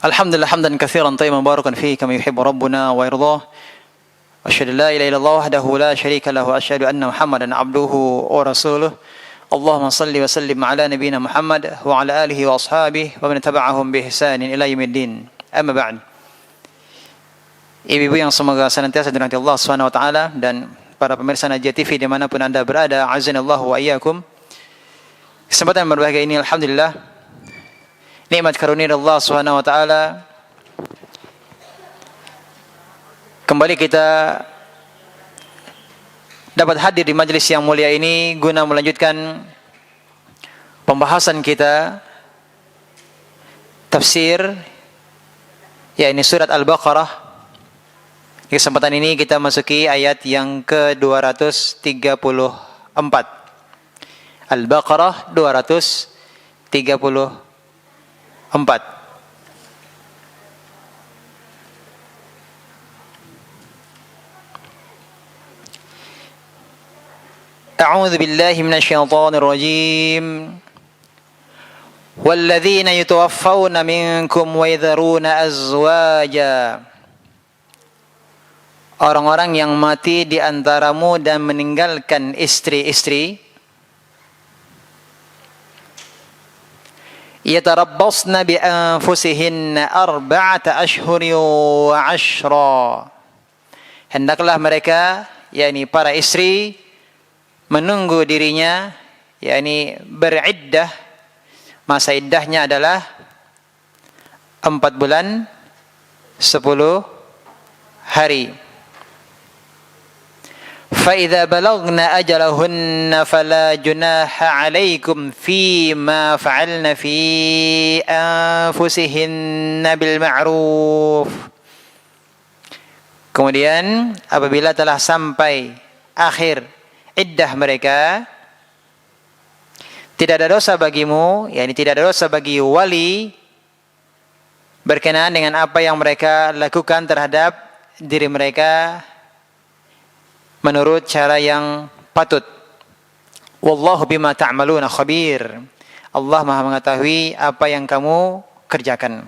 Alhamdulillah hamdan katsiran tayyiban mubarakan fihi kama yuhibbu rabbuna wa yardah. Asyhadu la ilaha illallah wahdahu la syarika lahu wa asyhadu anna Muhammadan abduhu wa rasuluh. Allahumma salli wa sallim ala nabiyyina Muhammad wa ala alihi wa ashabihi wa man tabi'ahum bi ihsanin ila yaumiddin. Amma ba'd. Ibu-ibu yang semoga senantiasa dirahmati Allah Subhanahu wa taala dan para pemirsa Najah TV dimanapun Anda berada, azanallahu wa iyyakum. Kesempatan berbahagia ini alhamdulillah nikmat karunia Allah Subhanahu wa taala. Kembali kita dapat hadir di majelis yang mulia ini guna melanjutkan pembahasan kita tafsir yakni surat Al-Baqarah. Di kesempatan ini kita masuki ayat yang ke-234. Al-Baqarah 234. A'udzu billahi minasyaitonir rajim. Walladzina yatawaffawna minkum wa yadharuna azwaja. Orang-orang yang mati di antaramu dan meninggalkan istri-istri, yatarabbasna bi anfusihinna arba'ata ashhurin wa 'ashra. Hendaklah mereka, yakni para istri, menunggu dirinya, yakni beriddah. Masa iddahnya adalah 4 bulan 10 hari. فَإِذَا بَلَغْنَا أَجَلَهُنَّ فَلَا جُنَاحَ عَلَيْكُمْ فِيمَا فَعَلْنَ فِي أَنفُسِهِنَّ بِالْمَعْرُوفِ. Kemudian apabila telah sampai akhir iddah mereka, tidak ada dosa bagimu, yakni tidak ada dosa bagi wali berkenaan dengan apa yang mereka lakukan terhadap diri mereka menurut cara yang patut. Wallahu bima ta'maluna khabir. Allah Maha mengetahui apa yang kamu kerjakan.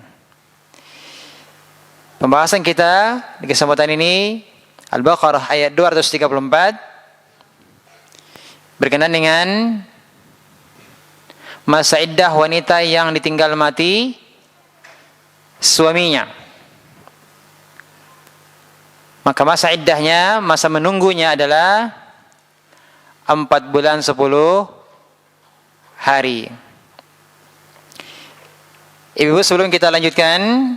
Pembahasan kita di kesempatan ini Al-Baqarah ayat 234 berkenaan dengan masa iddah wanita yang ditinggal mati suaminya. Maka masa iddahnya, masa menunggunya adalah 4 bulan 10 hari. Ibu, sebelum kita lanjutkan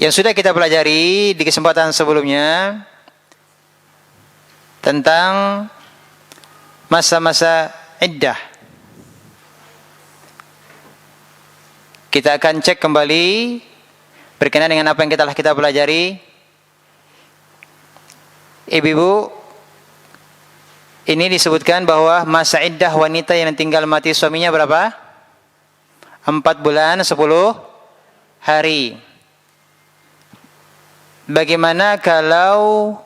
yang sudah kita pelajari di kesempatan sebelumnya tentang masa-masa iddah, kita akan cek kembali berkenaan dengan apa yang telah kita pelajari. Ibu-ibu, ini disebutkan bahwa masa iddah wanita yang tinggal mati suaminya berapa? 4 bulan 10 hari. Bagaimana kalau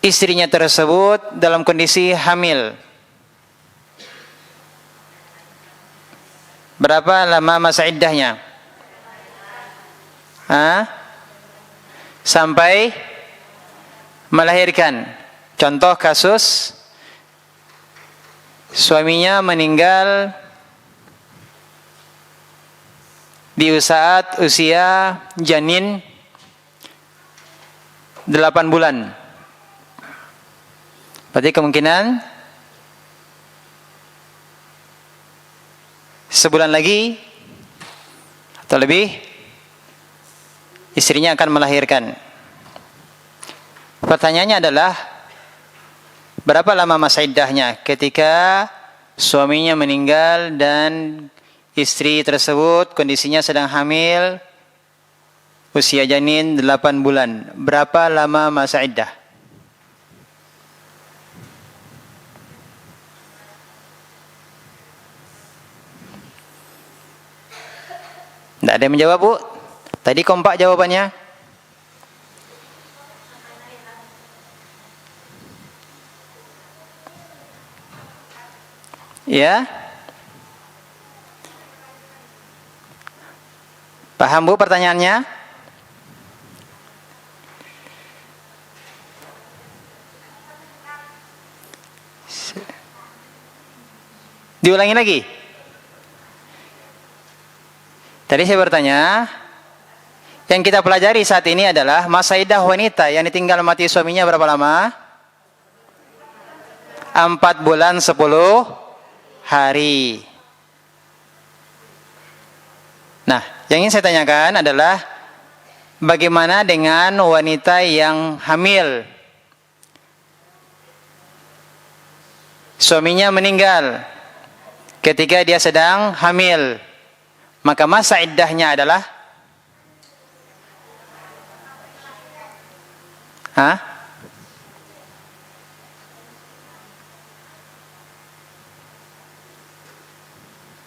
istrinya tersebut dalam kondisi hamil? Berapa lama masa iddahnya? Sampai melahirkan. Contoh kasus suaminya meninggal di saat usia janin 8 bulan. Berarti kemungkinan sebulan lagi atau lebih istrinya akan melahirkan. Pertanyaannya adalah berapa lama masa iddahnya ketika suaminya meninggal dan istri tersebut kondisinya sedang hamil usia janin 8 bulan. Berapa lama masa iddah? Tidak ada yang menjawab, Bu? Tadi kompak jawabannya. Ya. Paham Bu pertanyaannya? Diulangi lagi. Tadi saya bertanya, yang kita pelajari saat ini adalah masa iddah wanita yang ditinggal mati suaminya berapa lama? 4 bulan 10 hari. Nah, yang ingin saya tanyakan adalah bagaimana dengan wanita yang hamil? Suaminya meninggal ketika dia sedang hamil. Maka masa iddahnya adalah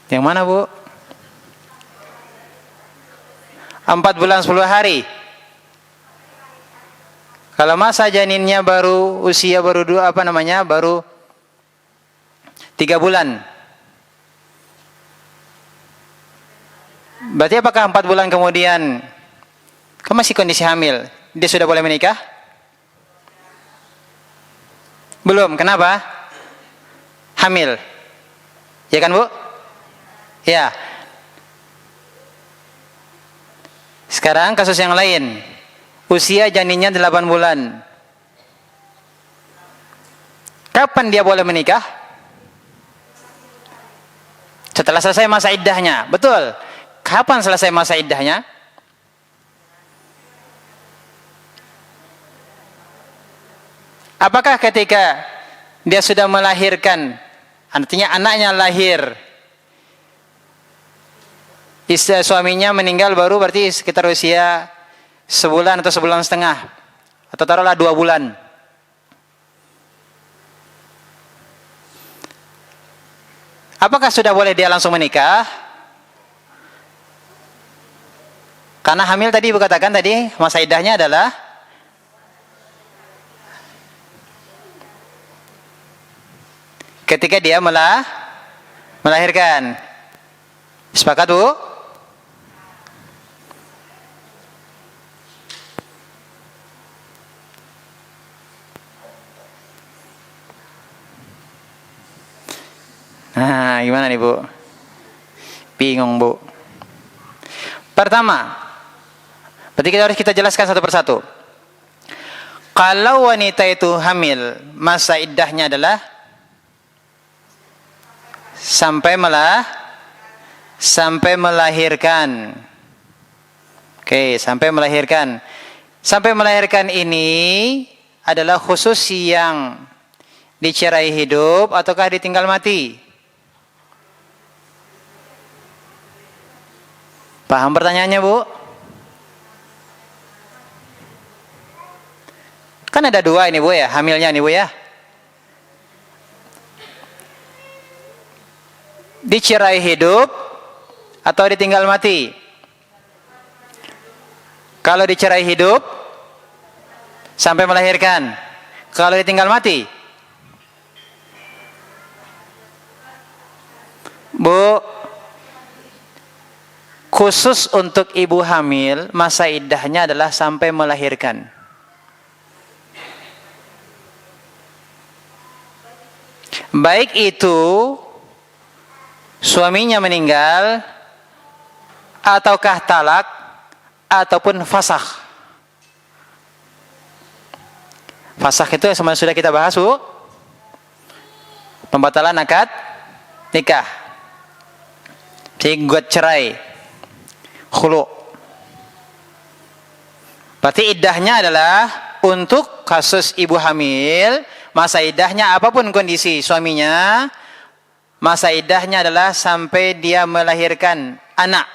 Yang mana Bu? 4 bulan 10 hari. Kalau masa janinnya baru usia baru baru 3 bulan. Berarti apakah 4 bulan kemudian kan masih kondisi hamil, dia sudah boleh menikah? Belum, kenapa? Hamil. Ya kan Bu? Ya. Sekarang kasus yang lain. Usia janinnya 8 bulan. Kapan dia boleh menikah? Setelah selesai masa iddahnya. Betul. Kapan selesai masa iddahnya? Apakah ketika dia sudah melahirkan, artinya anaknya lahir, suaminya meninggal baru berarti sekitar usia sebulan atau sebulan setengah, atau taruhlah 2 bulan. Apakah sudah boleh dia langsung menikah? Karena hamil tadi Ibu katakan tadi masa iddahnya adalah ketika dia melahirkan. Sepakat Bu? Nah, gimana nih Bu? Bingung Bu. Pertama, berarti kita jelaskan satu persatu. Kalau wanita itu hamil, masa iddahnya adalah sampai melahirkan. Oke, sampai melahirkan. Sampai melahirkan ini adalah khusus yang dicerai hidup ataukah ditinggal mati? Paham pertanyaannya Bu? Kan ada 2 ini Bu ya, hamilnya ini Bu ya. Dicerai hidup atau ditinggal mati? Kalau dicerai hidup sampai melahirkan. Kalau ditinggal mati? Bu, khusus untuk ibu hamil masa iddahnya adalah sampai melahirkan. Baik itu suaminya meninggal ataukah talak ataupun fasakh. Fasakh itu semua sudah kita bahas Bu. Pembatalan akad nikah. Jadi gugat cerai. Khulu. Berarti iddahnya adalah untuk kasus ibu hamil. Masa iddahnya apapun kondisi suaminya, masa iddahnya adalah sampai dia melahirkan anak.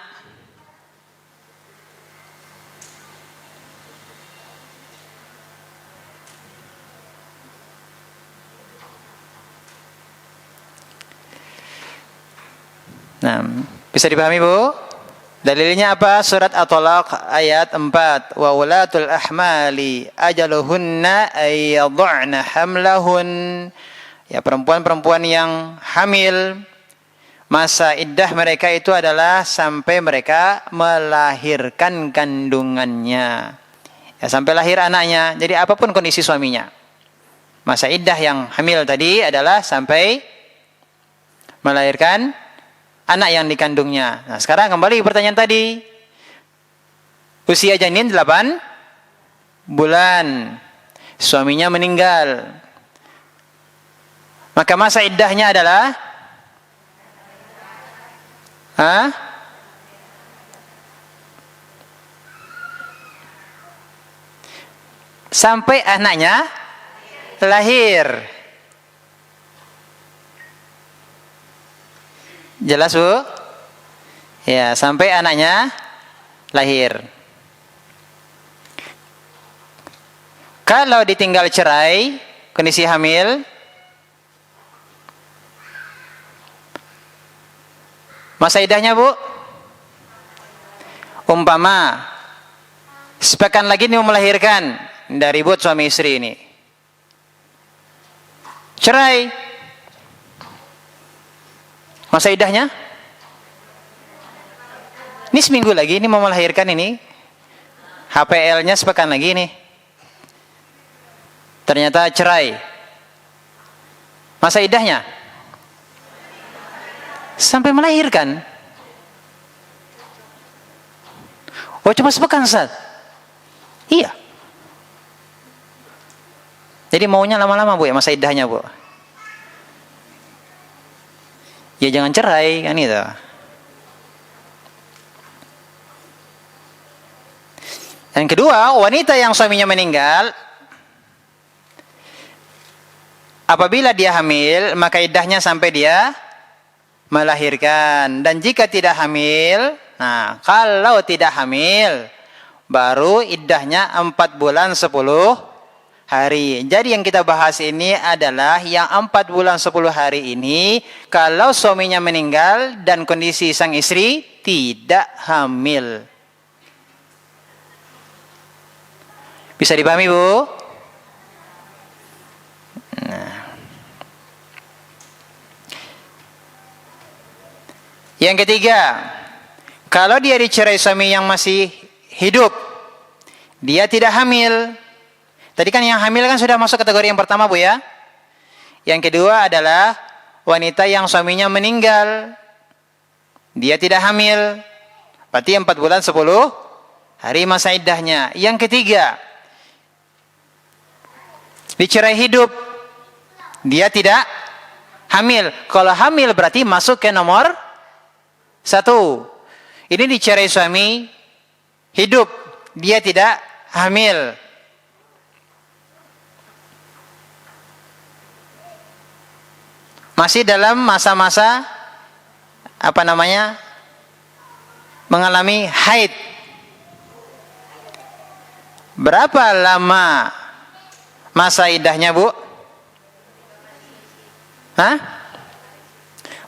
Nah, bisa dipahami Bu? Dalilnya apa? Surat At-Talaq ayat 4. Wa ulatul ahmali ajaluhunna ayyadh'na hamlahun. Ya, perempuan-perempuan yang hamil, masa iddah mereka itu adalah sampai mereka melahirkan kandungannya. Ya, sampai lahir anaknya. Jadi apapun kondisi suaminya. Masa iddah yang hamil tadi adalah sampai melahirkan anak yang dikandungnya. Nah, sekarang kembali pertanyaan tadi. Usia janin 8 bulan. Suaminya meninggal. Maka masa iddahnya adalah sampai anaknya lahir. Jelas, Bu? Ya, sampai anaknya lahir. Kalau ditinggal cerai, kondisi hamil, masa iddahnya, Bu? Umpama sepekan lagi ini mau melahirkan, dari ribut suami istri ini. Cerai. Masa iddahnya? Ini seminggu lagi, ini mau melahirkan ini. HPL-nya sepekan lagi nih. Ternyata cerai. Masa iddahnya? Sampai melahirkan. Oh, cuma sepekan, Ustaz? Iya. Jadi maunya lama-lama, Bu, ya, masa iddahnya, Bu. Ya jangan cerai, kan itu. Yang kedua, wanita yang suaminya meninggal, apabila dia hamil, maka iddahnya sampai dia melahirkan. Dan jika tidak hamil, nah, kalau tidak hamil, baru iddahnya 4 bulan 10 hari. Jadi yang kita bahas ini adalah yang 4 bulan 10 hari ini, kalau suaminya meninggal dan kondisi sang istri tidak hamil. Bisa dipahami, Bu? Nah. Yang ketiga, kalau dia dicerai suami yang masih hidup, dia tidak hamil. Tadi kan yang hamil kan sudah masuk kategori yang pertama, Bu, ya. Yang kedua adalah wanita yang suaminya meninggal, dia tidak hamil. Berarti 4 bulan 10 hari masa iddahnya. Yang ketiga, dicerai hidup, dia tidak hamil. Kalau hamil berarti masuk ke nomor 1. Ini dicerai suami hidup, dia tidak hamil. Masih dalam masa-masa mengalami haid. Berapa lama masa iddahnya, Bu?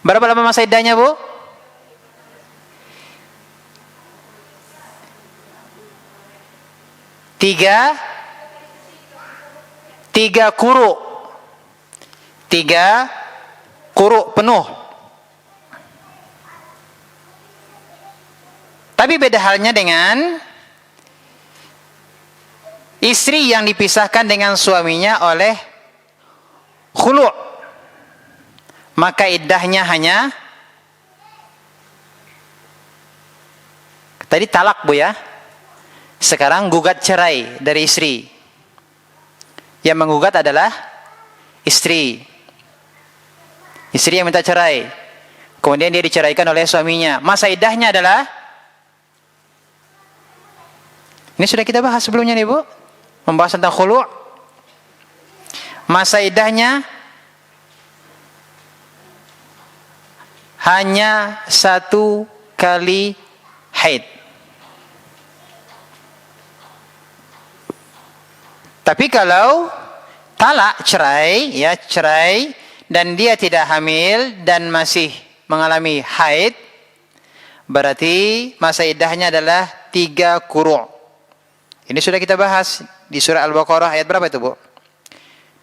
Berapa lama masa iddahnya, Bu? 3 kuruk. 3 kuruk penuh. Tapi beda halnya dengan istri yang dipisahkan dengan suaminya oleh khulu'. Maka iddahnya hanya, tadi talak, Bu, ya. Sekarang gugat cerai dari istri. Yang menggugat adalah istri. Istri yang minta cerai. Kemudian dia diceraikan oleh suaminya. Masa iddahnya adalah, ini sudah kita bahas sebelumnya nih, Bu. Membahas tentang khulu'. Masa iddahnya hanya 1 kali haid. Tapi kalau talak, cerai, ya, cerai, dan dia tidak hamil dan masih mengalami haid, berarti masa iddahnya adalah 3 quru'. Ini sudah kita bahas di surah Al-Baqarah ayat berapa itu, Bu?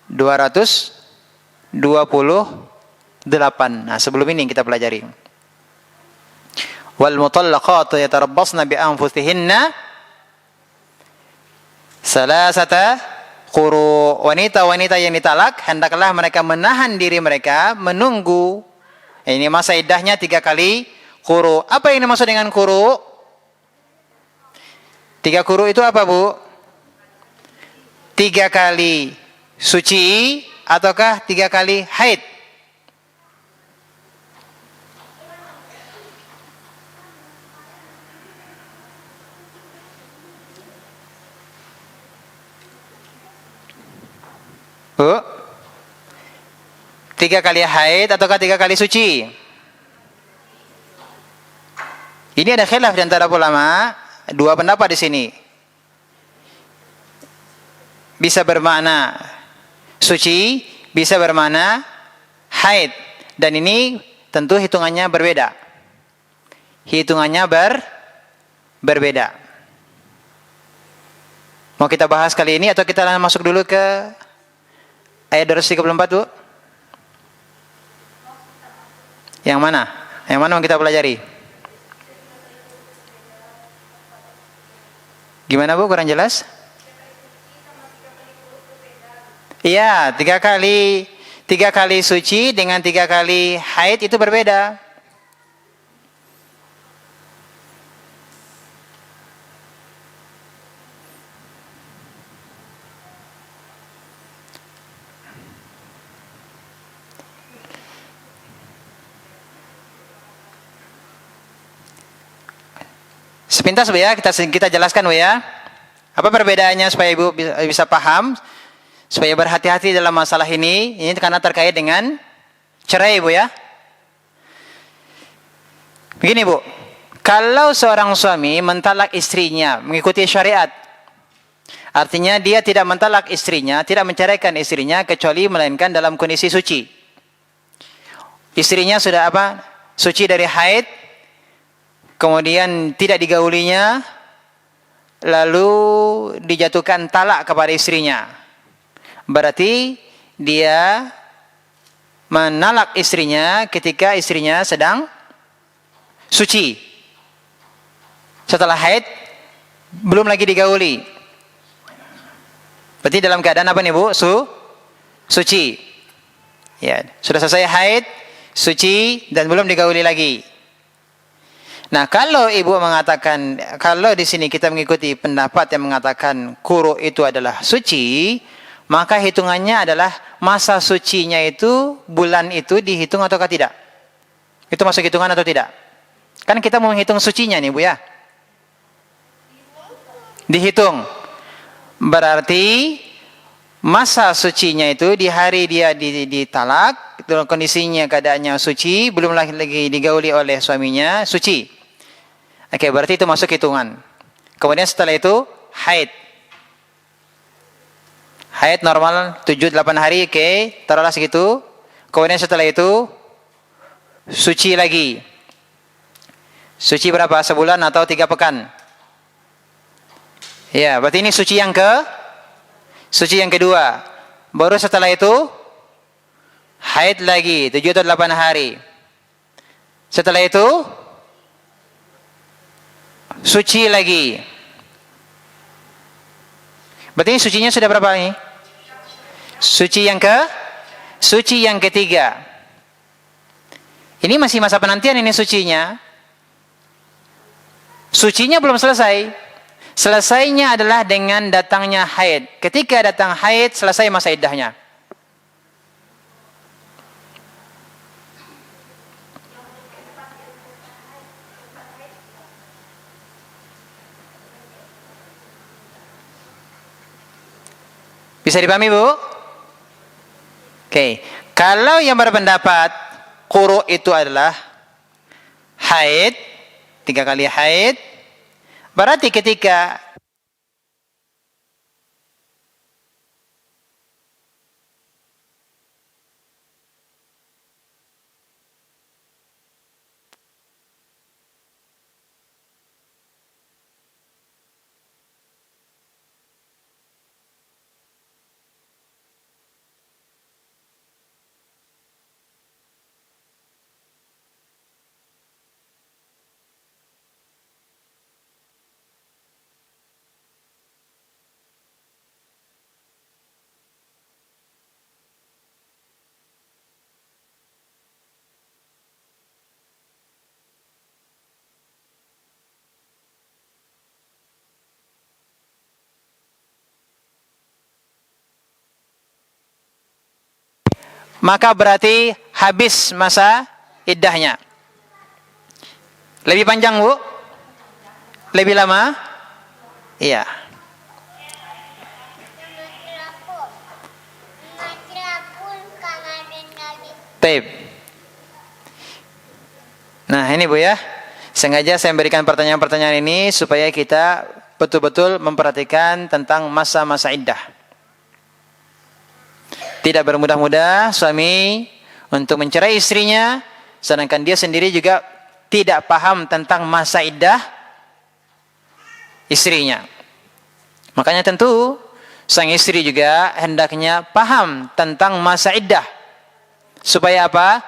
228. Nah, sebelum ini kita pelajari. Wal mutallaqatu yatarabbasna bi anfusihinna salasata quru. Wanita-wanita yang ditalak hendaklah mereka menahan diri mereka menunggu. Ini masa iddahnya 3 kali quru. Apa yang dimaksud dengan quru? 3 quru itu apa, Bu? 3 kali suci ataukah 3 kali haid? Bu, 3 kali haid ataukah 3 kali suci? Ini ada khilaf di antara ulama, 2 pendapat di sini. Bisa bermakna suci, bisa bermakna haid. Dan ini tentu hitungannya berbeda. Hitungannya berbeda. Mau kita bahas kali ini atau kita langsung masuk dulu ke ayat 234, Bu? Yang mana? Yang mana yang kita pelajari? Gimana, Bu? Kurang jelas? Iya, 3 kali suci dengan 3 kali haid itu berbeda. Sepintas, Bu, ya, kita jelaskan, Bu, ya. Apa perbedaannya supaya Ibu bisa paham, supaya berhati-hati dalam masalah ini. Ini karena terkait dengan cerai, Bu, ya. Begini, Bu. Kalau seorang suami mentalak istrinya mengikuti syariat, artinya dia tidak mentalak istrinya, tidak menceraikan istrinya kecuali melainkan dalam kondisi suci. Istrinya sudah suci dari haid, kemudian tidak digaulinya, lalu dijatuhkan talak kepada istrinya. Berarti dia menalak istrinya ketika istrinya sedang suci. Setelah haid, belum lagi digauli. Berarti dalam keadaan apa nih, Bu? Suci. Ya, sudah selesai haid, suci, dan belum digauli lagi. Nah, kalau Ibu mengatakan, kalau di sini kita mengikuti pendapat yang mengatakan quru itu adalah suci, maka hitungannya adalah masa sucinya itu, bulan itu dihitung ataukah tidak? Itu masuk hitungan atau tidak? Kan kita mau menghitung sucinya nih, Bu, ya. Dihitung. Berarti masa sucinya itu di hari dia ditalak, dalam kondisinya keadaannya suci, belum lagi digauli oleh suaminya, suci. Oke, berarti itu masuk hitungan. Kemudian setelah itu haid. Haid normal 7-8 hari, oke, taruhlah segitu. Kemudian setelah itu suci lagi. Suci berapa? Sebulan atau 3 pekan? Ya, berarti ini suci yang kedua. Baru setelah itu haid lagi 7 atau 8 hari. Setelah itu suci lagi. Berarti ini sucinya sudah berapa nih? Suci yang ketiga. Ini masih masa penantian ini sucinya. Sucinya belum selesai. Selesainya adalah dengan datangnya haid. Ketika datang haid, selesai masa iddahnya. Bisa dipahami, Bu? Oke. Kalau yang berpendapat quru itu adalah haid, 3 kali haid, berarti ketika maka berarti habis masa iddahnya. Lebih panjang, Bu? Lebih lama? Iya. Taib. Nah, ini Bu ya. Sengaja saya berikan pertanyaan-pertanyaan ini supaya kita betul-betul memperhatikan tentang masa-masa iddah. Tidak bermudah-mudah suami untuk mencerai istrinya, sedangkan dia sendiri juga tidak paham tentang masa iddah istrinya. Makanya tentu sang istri juga hendaknya paham tentang masa iddah. Supaya apa?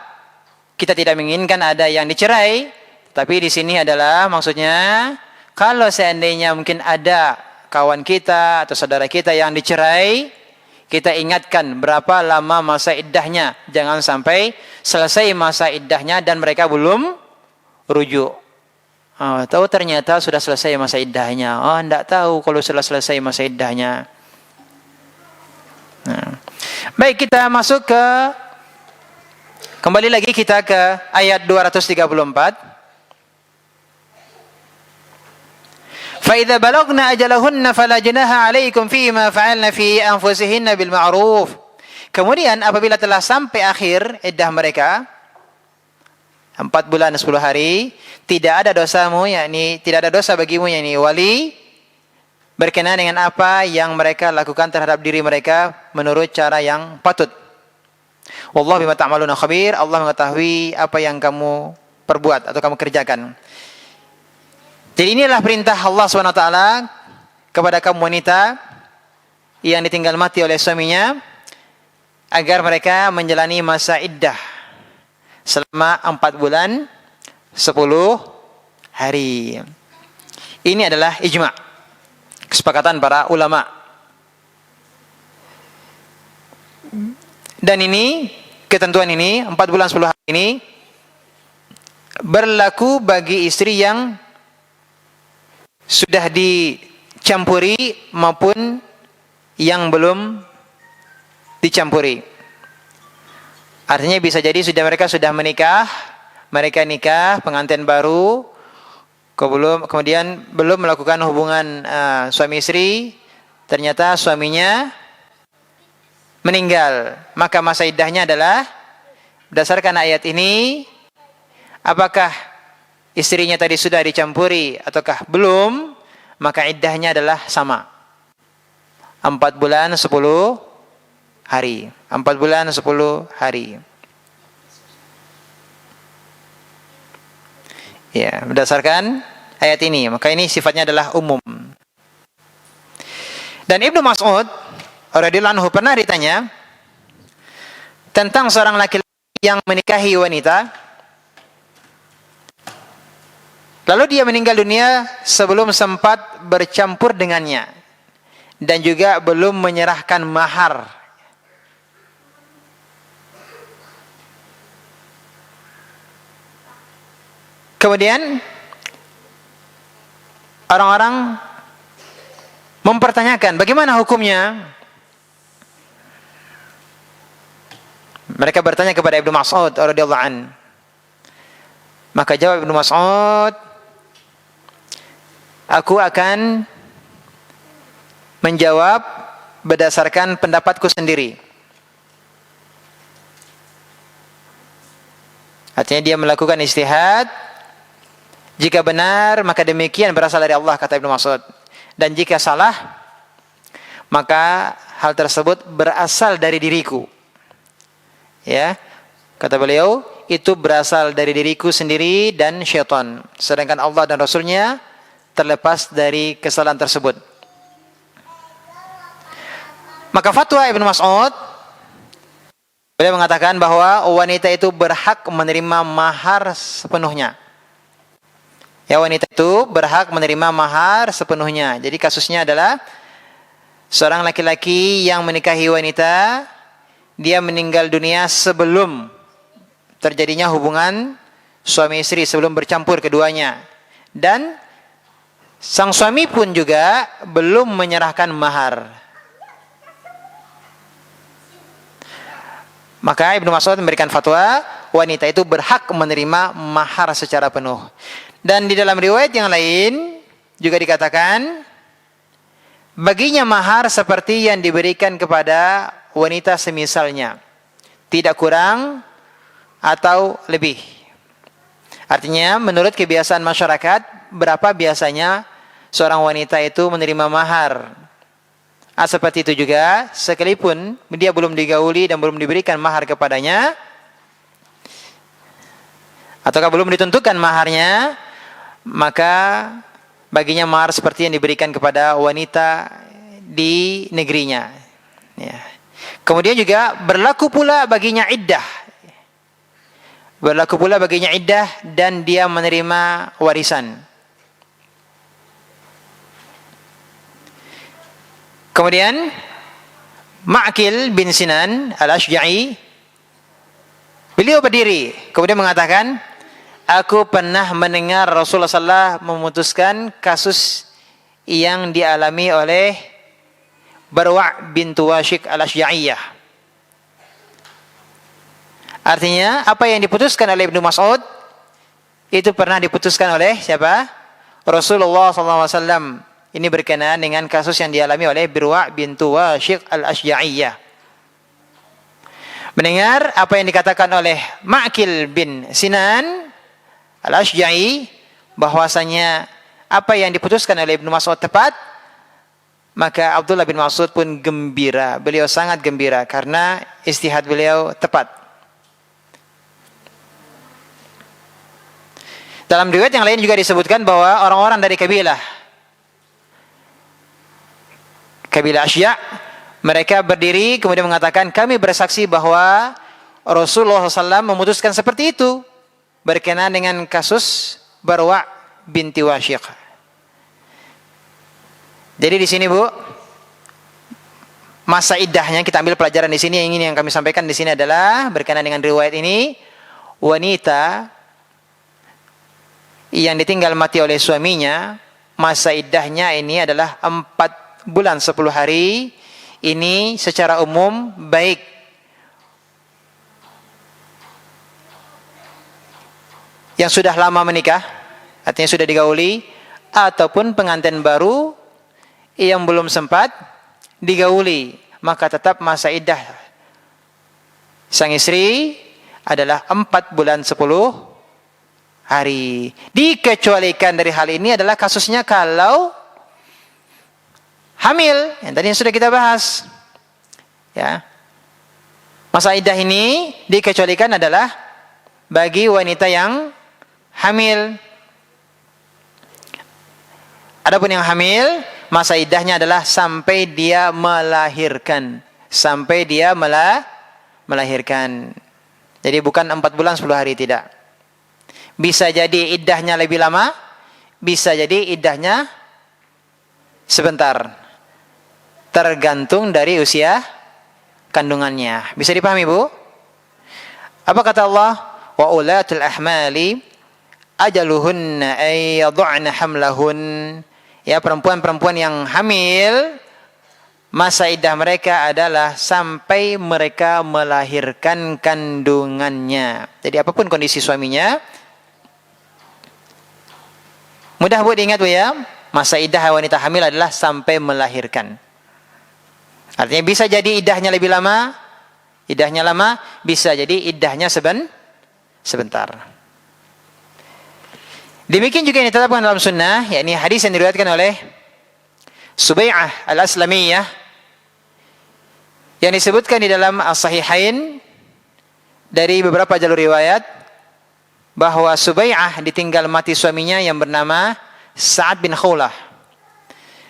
Kita tidak menginginkan ada yang dicerai, tapi di sini adalah maksudnya kalau seandainya mungkin ada kawan kita atau saudara kita yang dicerai, kita ingatkan berapa lama masa iddahnya. Jangan sampai selesai masa iddahnya dan mereka belum rujuk. Oh, tahu ternyata sudah selesai masa iddahnya. Oh, tidak tahu kalau sudah selesai masa iddahnya. Nah. Baik, kita masuk ke kembali lagi kita ke ayat 234. فَإِذَا بَلَغْنَا أَجَلَهُنَّ فَلَا جُنَاحَ عَلَيْكُمْ فِيمَا فَعَلْنَ فِي أَنفُسِهِنَّ بِالْمَعْرُوفِ. Kemudian apabila telah sampai akhir iddah mereka 4 bulan 10 hari, tidak ada dosamu, yakni tidak ada dosa bagimu, yakni wali, berkenaan dengan apa yang mereka lakukan terhadap diri mereka menurut cara yang patut. Wallahu bima ta'maluna khabir. Allah mengetahui apa yang kamu perbuat atau kamu kerjakan. Jadi inilah perintah Allah SWT kepada kaum wanita yang ditinggal mati oleh suaminya, agar mereka menjalani masa iddah selama 4 bulan 10 hari. Ini adalah ijma', kesepakatan para ulama. Dan ini, ketentuan ini 4 bulan 10 hari ini berlaku bagi istri yang sudah dicampuri maupun yang belum dicampuri. Artinya bisa jadi mereka sudah menikah, mereka nikah pengantin baru, kemudian belum melakukan hubungan suami istri, ternyata suaminya meninggal. Maka masa iddahnya adalah berdasarkan ayat ini, apakah istrinya tadi sudah dicampuri ataukah belum, maka iddahnya adalah sama. 4 bulan 10 hari. 4 bulan 10 hari. Ya, berdasarkan ayat ini, maka ini sifatnya adalah umum. Dan Ibnu Mas'ud radhiyallahu anhu pernah ditanya tentang seorang laki-laki yang menikahi wanita, lalu dia meninggal dunia sebelum sempat bercampur dengannya dan juga belum menyerahkan mahar. Kemudian orang-orang mempertanyakan bagaimana hukumnya. Mereka bertanya kepada Ibnu Mas'ud radhiyallahu an. Maka jawab Ibnu Mas'ud, aku akan menjawab berdasarkan pendapatku sendiri. Artinya dia melakukan ijtihad. Jika benar, maka demikian berasal dari Allah, kata Ibnu Mas'ud. Dan jika salah, maka hal tersebut berasal dari diriku. Ya, kata beliau, itu berasal dari diriku sendiri dan syaitan. Sedangkan Allah dan Rasulnya terlepas dari kesalahan tersebut. Maka fatwa Ibnu Mas'ud, beliau mengatakan bahwa wanita itu berhak menerima mahar sepenuhnya. Ya, wanita itu berhak menerima mahar sepenuhnya. Jadi kasusnya adalah seorang laki-laki yang menikahi wanita, dia meninggal dunia sebelum terjadinya hubungan suami istri, sebelum bercampur keduanya. Dan sang suami pun juga belum menyerahkan mahar. Maka Ibnu Mas'ud memberikan fatwa wanita itu berhak menerima mahar secara penuh. Dan di dalam riwayat yang lain juga dikatakan baginya mahar seperti yang diberikan kepada wanita semisalnya, tidak kurang atau lebih. Artinya menurut kebiasaan masyarakat, berapa biasanya seorang wanita itu menerima mahar. Seperti itu juga, sekalipun dia belum digauli dan belum diberikan mahar kepadanya, ataukah belum ditentukan maharnya, maka baginya mahar seperti yang diberikan kepada wanita di negerinya. Ya. Kemudian juga berlaku pula baginya iddah. Berlaku pula baginya iddah dan dia menerima warisan. Kemudian Ma'qil bin Sinan al-Ashja'i, beliau berdiri kemudian mengatakan, aku pernah mendengar Rasulullah SAW memutuskan kasus yang dialami oleh Barwa' bintu Washiq al-Ashja'iyah. Artinya apa yang diputuskan oleh Ibnu Mas'ud itu pernah diputuskan oleh siapa? Rasulullah SAW. Ini berkenaan dengan kasus yang dialami oleh Barwa' bintu Washiq al-Ashja'iyah. Mendengar apa yang dikatakan oleh Ma'qil bin Sinan al-Ashja'i, bahwasanya apa yang diputuskan oleh Ibnu Mas'ud tepat, maka Abdullah bin Mas'ud pun gembira. Beliau sangat gembira karena ijtihad beliau tepat. Dalam riwayat yang lain juga disebutkan bahwa orang-orang dari kabilah Ashja', mereka berdiri kemudian mengatakan, kami bersaksi bahwa Rasulullah SAW memutuskan seperti itu berkenaan dengan kasus Barwa' binti Washiq. Jadi di sini Bu, masa iddahnya kita ambil pelajaran di sini. Yang ingin yang kami sampaikan di sini adalah berkenaan dengan riwayat ini, wanita yang ditinggal mati oleh suaminya, masa iddahnya ini adalah 4 bulan 10 hari. Ini secara umum baik yang sudah lama menikah, artinya sudah digauli, ataupun pengantin baru yang belum sempat digauli, maka tetap masa iddah sang istri adalah 4 bulan 10 hari. Dikecualikan dari hal ini adalah kasusnya kalau hamil, yang tadi sudah kita bahas. Ya. Masa iddah ini dikecualikan adalah bagi wanita yang hamil. Adapun yang hamil, masa iddahnya adalah sampai dia melahirkan. Sampai dia melahirkan. Jadi bukan 4 bulan 10 hari, tidak. Bisa jadi iddahnya lebih lama, bisa jadi iddahnya sebentar. Tergantung dari usia kandungannya. Bisa dipahami Bu? Apa kata Allah? Wa ulatul ahmali ajaluhunna ay yad'na hamlahun. Ya, perempuan-perempuan yang hamil, masa iddah mereka adalah sampai mereka melahirkan kandungannya. Jadi apapun kondisi suaminya, mudah Bu diingat Bu ya, masa iddah wanita hamil adalah sampai melahirkan. Artinya bisa jadi iddahnya lebih lama, iddahnya lama, bisa jadi iddahnya sebentar. Demikian juga yang ditetapkan dalam sunnah, yakni hadis yang diriwayatkan oleh Subai'ah al-Aslamiyah, yang disebutkan di dalam As-Sahihain dari beberapa jalur riwayat, bahwa Subai'ah ditinggal mati suaminya yang bernama Sa'ad bin Khawlah,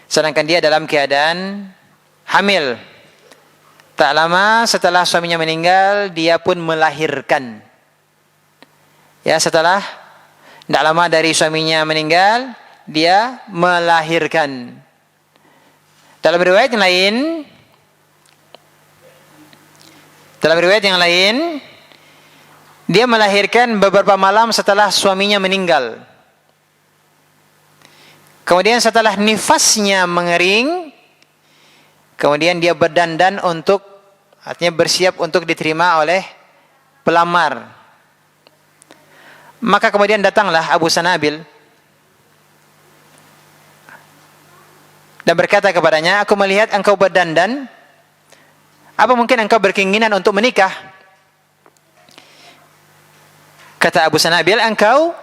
sedangkan dia dalam keadaan hamil. Tak lama setelah suaminya meninggal, dia pun melahirkan. Ya, setelah tidak lama dari suaminya meninggal, dia melahirkan. Dalam riwayat yang lain, dia melahirkan beberapa malam setelah suaminya meninggal. Kemudian setelah nifasnya mengering, kemudian dia berdandan untuk artinya bersiap untuk diterima oleh pelamar. Maka kemudian datanglah Abu Sanabil dan berkata kepadanya, aku melihat engkau berdandan, apa mungkin engkau berkeinginan untuk menikah? Kata Abu Sanabil, engkau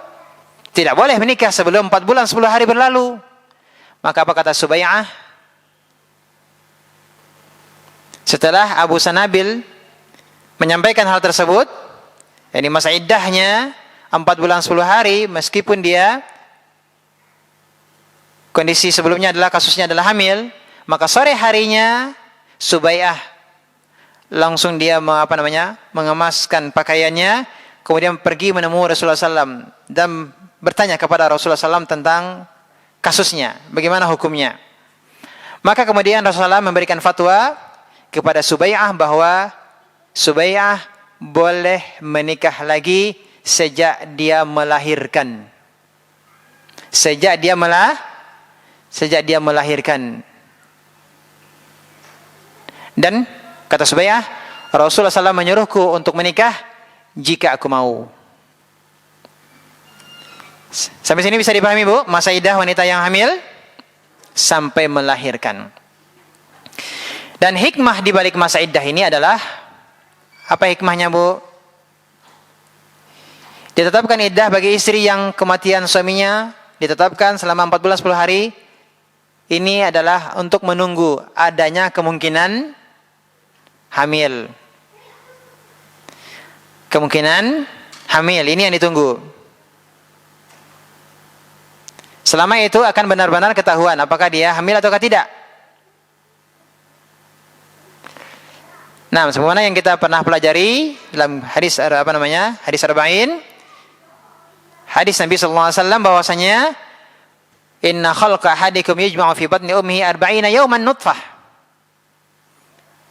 tidak boleh menikah sebelum 4 bulan 10 hari berlalu. Maka apa kata Subai'ah? Setelah Abu Sanabil menyampaikan hal tersebut, yakni masa iddahnya 4 bulan 10 hari, meskipun dia kondisi sebelumnya adalah kasusnya adalah hamil, maka sore harinya Subai'ah langsung dia mengemaskan pakaiannya, kemudian pergi menemui Rasulullah SAW dan bertanya kepada Rasulullah SAW tentang kasusnya, bagaimana hukumnya. Maka kemudian Rasulullah memberikan fatwa kepada Subai'ah bahwa Subai'ah boleh menikah lagi sejak dia melahirkan. Sejak dia melahirkan. Dan kata Subai'ah, Rasulullah SAW menyuruhku untuk menikah jika aku mau. Sampai sini bisa dipahami, Bu? Masa iddah wanita yang hamil sampai melahirkan. Dan hikmah di balik masa iddah ini adalah, apa hikmahnya, Bu? Ditetapkan iddah bagi istri yang kematian suaminya ditetapkan selama 4 bulan 10 hari. Ini adalah untuk menunggu adanya kemungkinan hamil. Kemungkinan hamil, ini yang ditunggu. Selama itu akan benar-benar ketahuan apakah dia hamil atau tidak. Nah, sebagaimana yang kita pernah pelajari dalam hadis hadis arba'in, hadis Nabi sallallahu alaihi wasallam bahwasanya inna khalqa ahadikum yujma'u fi batni ummihi 40 yawman nutfah.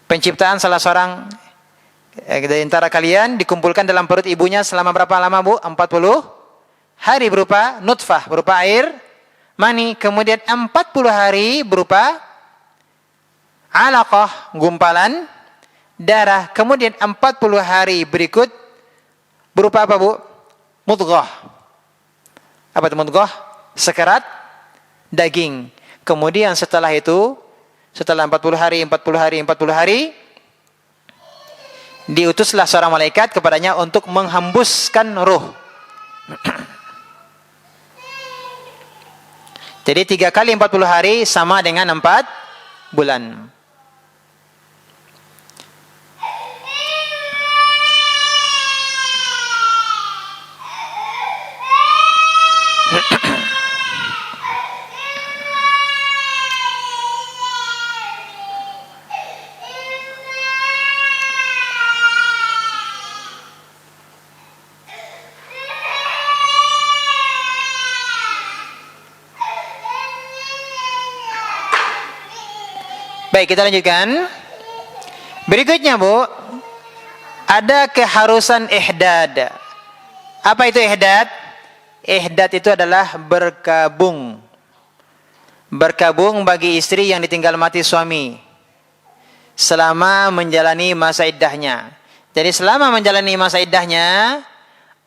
Penciptaan salah seorang di antara kalian dikumpulkan dalam perut ibunya selama berapa lama, Bu? 40 hari berupa nutfah, berupa air mani, kemudian 40 hari berupa alaqah, gumpalan darah, kemudian 40 hari berikut berupa apa, Bu? Mudghah. Apa itu mudghah? Sekerat daging. Kemudian setelah itu, setelah 40 hari, diutuslah seorang malaikat kepadanya untuk menghembuskan ruh. Jadi 3 kali 40 hari sama dengan 4 bulan. Baik, kita lanjutkan. Berikutnya, Bu, ada keharusan ihdad. Apa itu ihdad? Ihdad itu adalah berkabung. Berkabung bagi istri yang ditinggal mati suami selama menjalani masa iddahnya. Jadi selama menjalani masa iddahnya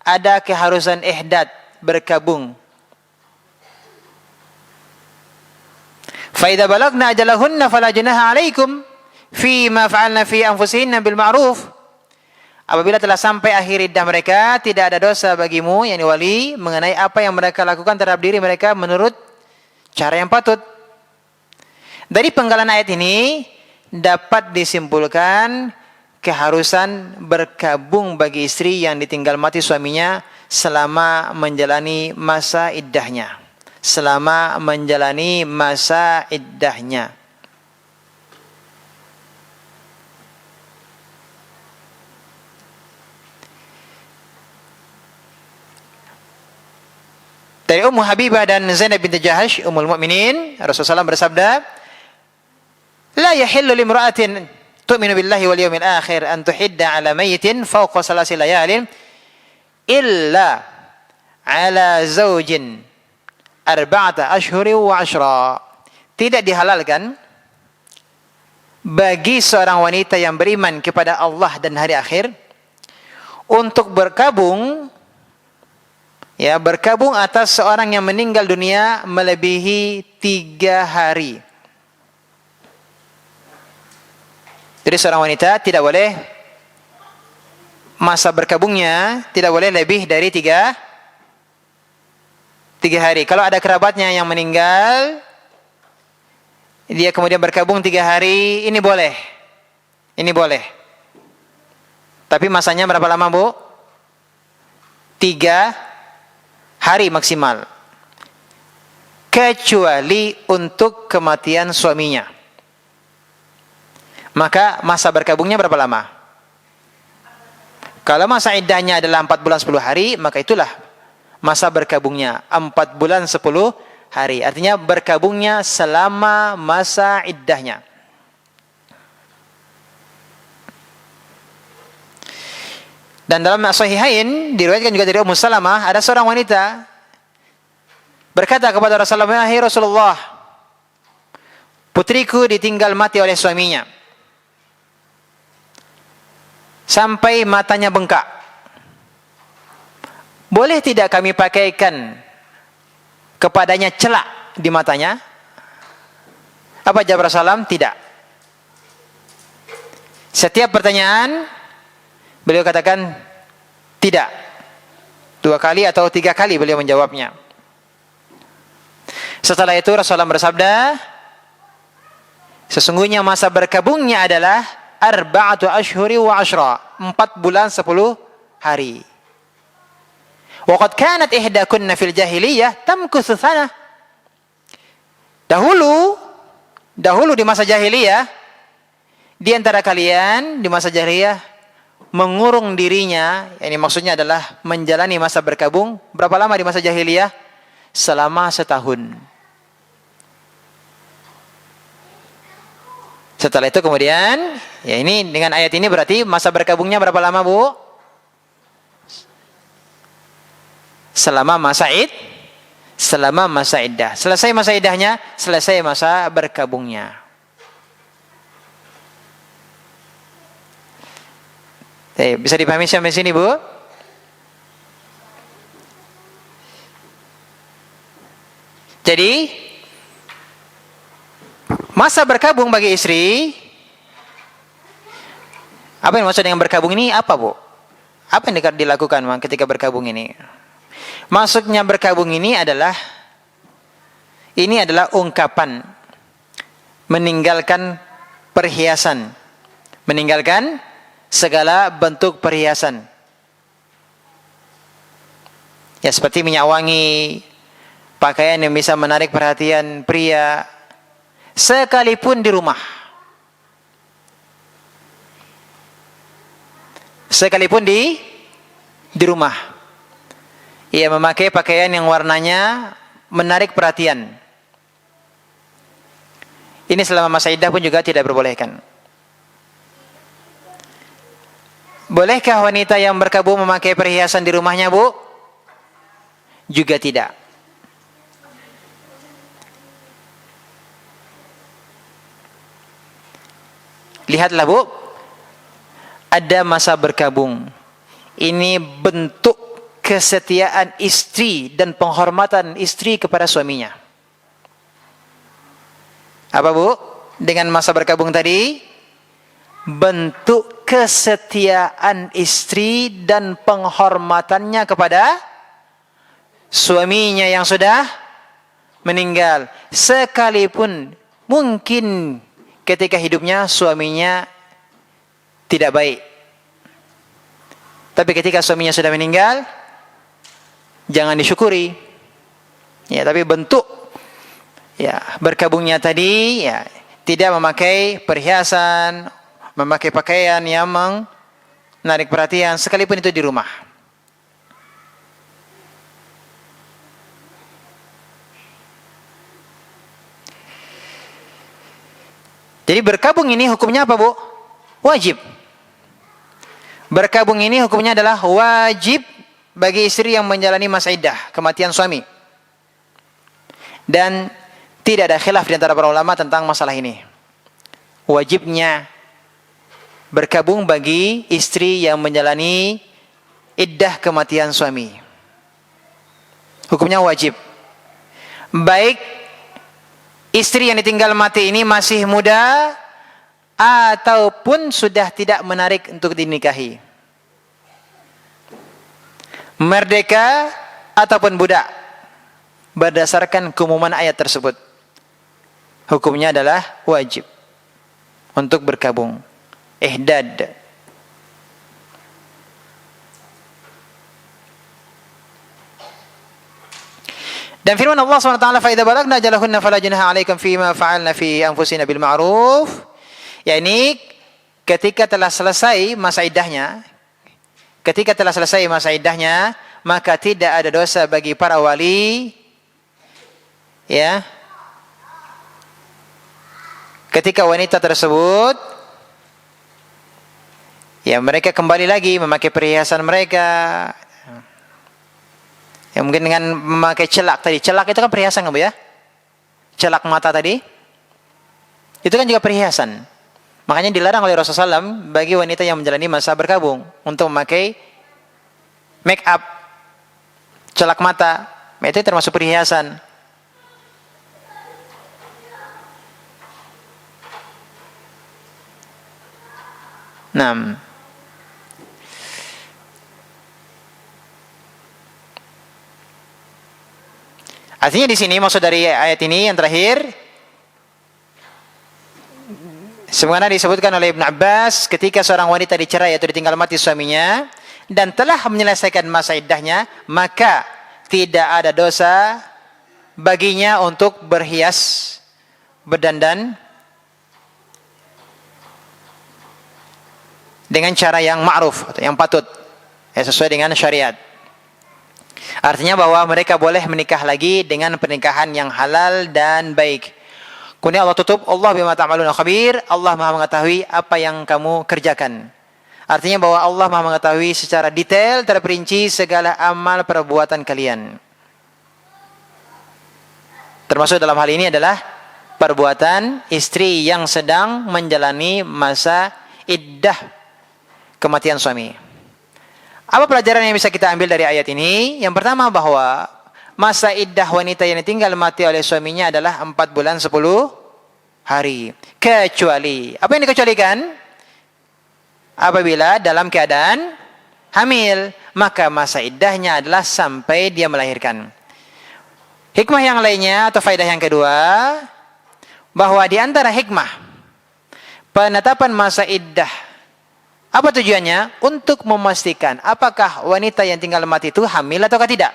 ada keharusan ihdad, berkabung. فَإِذَا بَلَغْنَا أَجَلَهُنَّ فَلَا جُنَاحَ عَلَيْكُمْ فِيمَا فَعَلْنَا فِي أَنفُسِهِنَّ بِالْمَعْرُوفِ. Apabila telah sampai akhir iddah mereka, tidak ada dosa bagimu, yakni wali, mengenai apa yang mereka lakukan terhadap diri mereka menurut cara yang patut. Dari penggalan ayat ini dapat disimpulkan keharusan berkabung bagi istri yang ditinggal mati suaminya selama menjalani masa iddahnya. Selama menjalani masa iddahnya. Dari Ummu Habibah dan Zainab binti Jahash, Ummul Mukminin, Rasulullah SAW bersabda, "La yahillu limra'atin tu'minu billahi wal yawmil akhir an tuhidda 'ala mayyitin fawqa 3 layalin illa 'ala zawjin 4 ashhuri wa 'ashra." Tidak dihalalkan bagi seorang wanita yang beriman kepada Allah dan hari akhir untuk berkabung, ya, berkabung atas seorang yang meninggal dunia melebihi 3 hari. Jadi seorang wanita tidak boleh, masa berkabungnya tidak boleh lebih dari 3 hari. Kalau ada kerabatnya yang meninggal, dia kemudian berkabung 3 hari, ini boleh. Ini boleh. Tapi masanya berapa lama, Bu? 3 hari maksimal. Kecuali untuk kematian suaminya. Maka masa berkabungnya berapa lama? Kalau masa iddahnya adalah 4 bulan 10 hari, maka itulah masa berkabungnya 4 bulan 10 hari. Artinya berkabungnya selama masa iddahnya. Dan dalam Sahihain diriwayatkan juga dari Ummu Salamah, ada seorang wanita berkata kepada Rasulullah, "Hai Rasulullah, putriku ditinggal mati oleh suaminya sampai matanya bengkak. Boleh tidak kami pakaikan kepadanya celak di matanya?" Apa jawab Rasulullah? Tidak. Setiap pertanyaan beliau katakan tidak. 2 kali atau 3 kali beliau menjawabnya. Setelah itu Rasulullah bersabda, sesungguhnya masa berkabungnya adalah 4 ashhuri wa 10, 4 bulan 10 hari. Wa qad kanat ihdakunna fil jahiliyah tamkuthu sana. Dahulu di masa jahiliyah, di antara kalian di masa jahiliyah mengurung dirinya, ini maksudnya adalah menjalani masa berkabung. Berapa lama di masa jahiliyah? Selama setahun. Setelah itu kemudian, ya ini dengan ayat ini berarti masa berkabungnya berapa lama, Bu? Selama masa iddah. Selesai masa iddahnya, selesai masa berkabungnya. Bisa dipahami sampai sini, Bu? Jadi masa berkabung bagi istri, apa yang maksud dengan berkabung ini apa, Bu? Apa yang dilakukan ketika berkabung ini? Maksudnya berkabung ini adalah ungkapan meninggalkan perhiasan, meninggalkan segala bentuk perhiasan. Ya, seperti minyak wangi, pakaian yang bisa menarik perhatian pria, sekalipun di rumah. Sekalipun di rumah. Ia memakai pakaian yang warnanya menarik perhatian. Ini selama masa iddah pun juga tidak diperbolehkan. Bolehkah wanita yang berkabung memakai perhiasan di rumahnya, Bu? Juga tidak. Lihatlah, Bu, ada masa berkabung. Ini bentuk kesetiaan istri dan penghormatan istri kepada suaminya. Apa, Bu? Dengan masa berkabung tadi, bentuk kesetiaan istri dan penghormatannya kepada suaminya yang sudah meninggal. Sekalipun mungkin ketika hidupnya suaminya tidak baik, tapi ketika suaminya sudah meninggal, jangan disyukuri. Ya, tapi bentuk berkabungnya tadi, ya, tidak memakai perhiasan, memakai pakaian yang menarik perhatian, sekalipun itu di rumah. Jadi berkabung ini hukumnya apa, Bu? Wajib. Berkabung ini hukumnya adalah wajib bagi istri yang menjalani masa iddah, kematian suami. Dan tidak ada khilaf di antara para ulama tentang masalah ini. wajibnya berkabung bagi istri yang menjalani iddah kematian suami. Hukumnya wajib. Baik istri yang ditinggal mati ini masih muda ataupun sudah tidak menarik untuk dinikahi. Merdeka ataupun budak. Berdasarkan keumuman ayat tersebut, hukumnya adalah wajib untuk berkabung. Ihdad. Dan firman Allah SWT, فَإِذَا بَلَغْنَا أَجَلَهُنَّ فَلَا جُنَاحَ عَلَيْكُمْ فِيمَا فَعَلْنَ فِي أَنفُسِنَا بِالْمَعْرُوفِ. yakni ketika telah selesai masa iddahnya, maka tidak ada dosa bagi para wali, ya, ketika wanita tersebut, ya, mereka kembali lagi memakai perhiasan mereka. Ya, mungkin dengan memakai celak tadi. Celak itu kan perhiasan kan, Bu, ya? Celak mata tadi, itu kan juga perhiasan. Makanya dilarang oleh Rasulullah SAW bagi wanita yang menjalani masa berkabung untuk memakai make up, celak mata. Itu termasuk perhiasan. Nah, artinya di sini maksud dari ayat ini yang terakhir, sebagaimana disebutkan oleh Ibn Abbas, ketika seorang wanita dicerai atau ditinggal mati suaminya dan telah menyelesaikan masa iddahnya, maka tidak ada dosa baginya untuk berhias, berdandan dengan cara yang ma'ruf atau yang patut, ya, sesuai dengan syariat. Artinya bahwa mereka boleh menikah lagi dengan pernikahan yang halal dan baik. Kemudian Allah tutup, Allah bima ta'maluna khabir, Allah Maha mengetahui apa yang kamu kerjakan. Artinya bahwa Allah Maha mengetahui secara detail, terperinci segala amal perbuatan kalian. Termasuk dalam hal ini adalah perbuatan istri yang sedang menjalani masa iddah kematian suami. Apa pelajaran yang bisa kita ambil dari ayat ini? Yang pertama, bahwa masa iddah wanita yang ditinggal mati oleh suaminya adalah 4 bulan 10 hari. Kecuali, apa yang dikecualikan? Apabila dalam keadaan hamil, maka masa iddahnya adalah sampai dia melahirkan. Hikmah yang lainnya atau faedah yang kedua, bahwa di antara hikmah penetapan masa iddah, apa tujuannya? Untuk memastikan apakah wanita yang tinggal mati itu hamil atau tidak.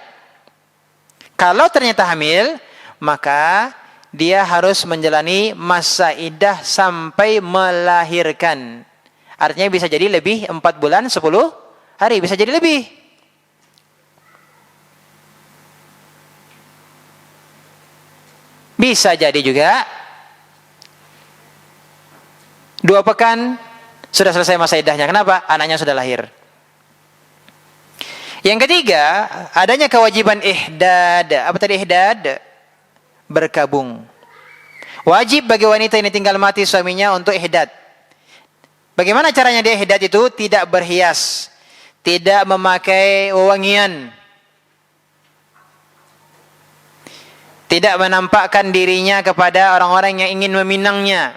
Kalau ternyata hamil, maka dia harus menjalani masa iddah sampai melahirkan. Artinya bisa jadi lebih 4 bulan 10 hari, bisa jadi lebih. Bisa jadi juga 2 pekan sudah selesai masa iddahnya. Kenapa? Anaknya sudah lahir. Yang ketiga, adanya kewajiban ihdad. Apa tadi ihdad? Berkabung. Wajib bagi wanita ini tinggal mati suaminya untuk ihdad. Bagaimana caranya dia ihdad itu? Tidak berhias, tidak memakai wewangian, tidak menampakkan dirinya kepada orang-orang yang ingin meminangnya.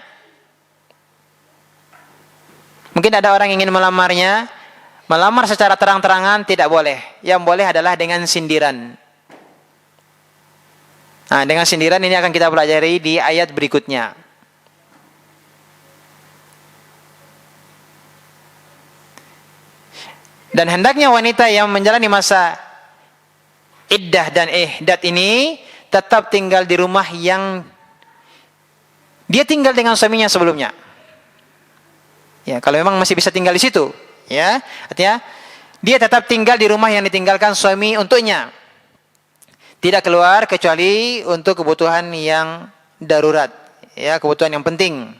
Mungkin ada orang yang ingin melamarnya, melamar secara terang-terangan tidak boleh. Yang boleh adalah dengan sindiran. Nah, dengan sindiran ini akan kita pelajari di ayat berikutnya. Dan hendaknya wanita yang menjalani masa iddah dan ihdad ini tetap tinggal di rumah yang dia tinggal dengan suaminya sebelumnya. Ya, kalau memang masih bisa tinggal di situ, ya, artinya dia tetap tinggal di rumah yang ditinggalkan suami untuknya. Tidak keluar kecuali untuk kebutuhan yang darurat, ya, kebutuhan yang penting.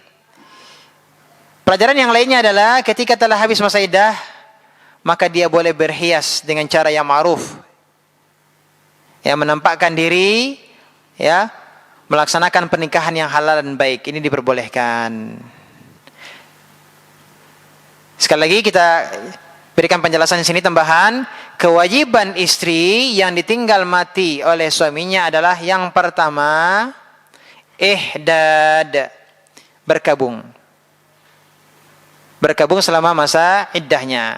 Pelajaran yang lainnya adalah ketika telah habis masa iddah, maka dia boleh berhias dengan cara yang ma'ruf, ya, menampakkan diri, ya, melaksanakan pernikahan yang halal dan baik. Ini diperbolehkan. Sekali lagi kita berikan penjelasan di sini tambahan, kewajiban istri yang ditinggal mati oleh suaminya adalah yang pertama, ihdad, berkabung. Berkabung selama masa iddahnya.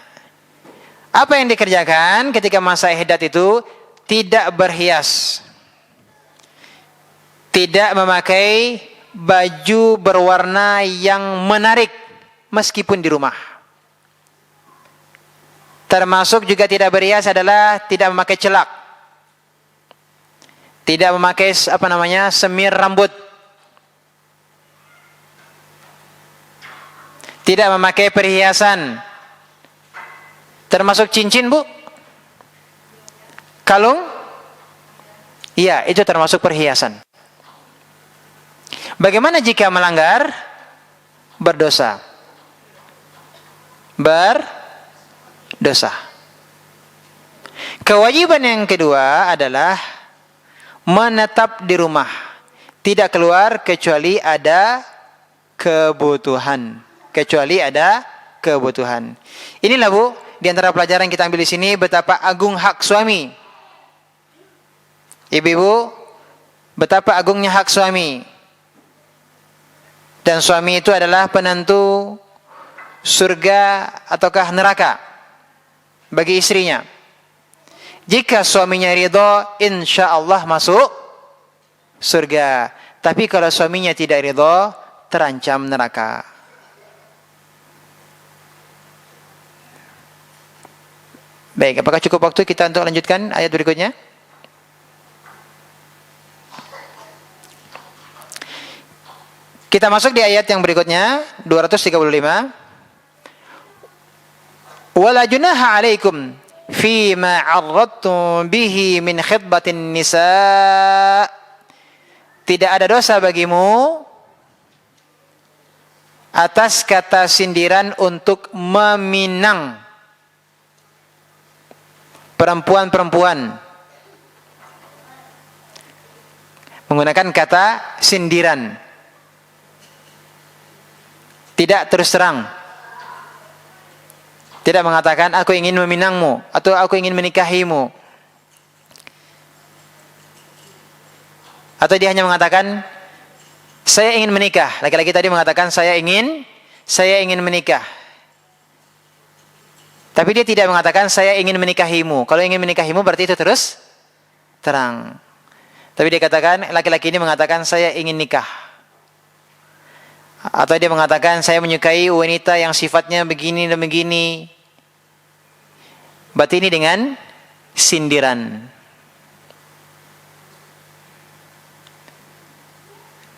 Apa yang dikerjakan ketika masa ihdad itu? Tidak berhias. Tidak memakai baju berwarna yang menarik meskipun di rumah. Termasuk juga tidak berhias adalah tidak memakai celak. Tidak memakai semir rambut. Tidak memakai perhiasan. Termasuk cincin, Bu? Kalung? Iya, itu termasuk perhiasan. Bagaimana jika melanggar? Berdosa. Berdosa. Kewajiban yang kedua adalah menetap di rumah. Tidak keluar kecuali ada kebutuhan. Inilah, Bu, di antara pelajaran yang kita ambil di sini, betapa agung hak suami. Ibu-ibu, betapa agungnya hak suami. Dan suami itu adalah penentu surga ataukah neraka bagi istrinya. Jika suaminya ridho, insya Allah masuk surga. Tapi kalau suaminya tidak ridho, terancam neraka. Baik, apakah cukup waktu kita untuk lanjutkan ayat berikutnya? Kita masuk di ayat yang berikutnya, 235. Wala junaha 'alaikum fima 'arradtum bihi min khitbatin nisa. Tidak ada dosa bagimu atas kata sindiran untuk meminang perempuan-perempuan. Menggunakan kata sindiran. Tidak terus terang. Tidak mengatakan aku ingin meminangmu atau aku ingin menikahimu. Atau dia hanya mengatakan saya ingin menikah. Laki-laki tadi mengatakan saya ingin menikah. Tapi dia tidak mengatakan saya ingin menikahimu. Kalau ingin menikahimu berarti itu terus terang. Tapi dia katakan, laki-laki ini mengatakan saya ingin nikah. Atau dia mengatakan saya menyukai wanita yang sifatnya begini dan begini. Berarti ini dengan sindiran.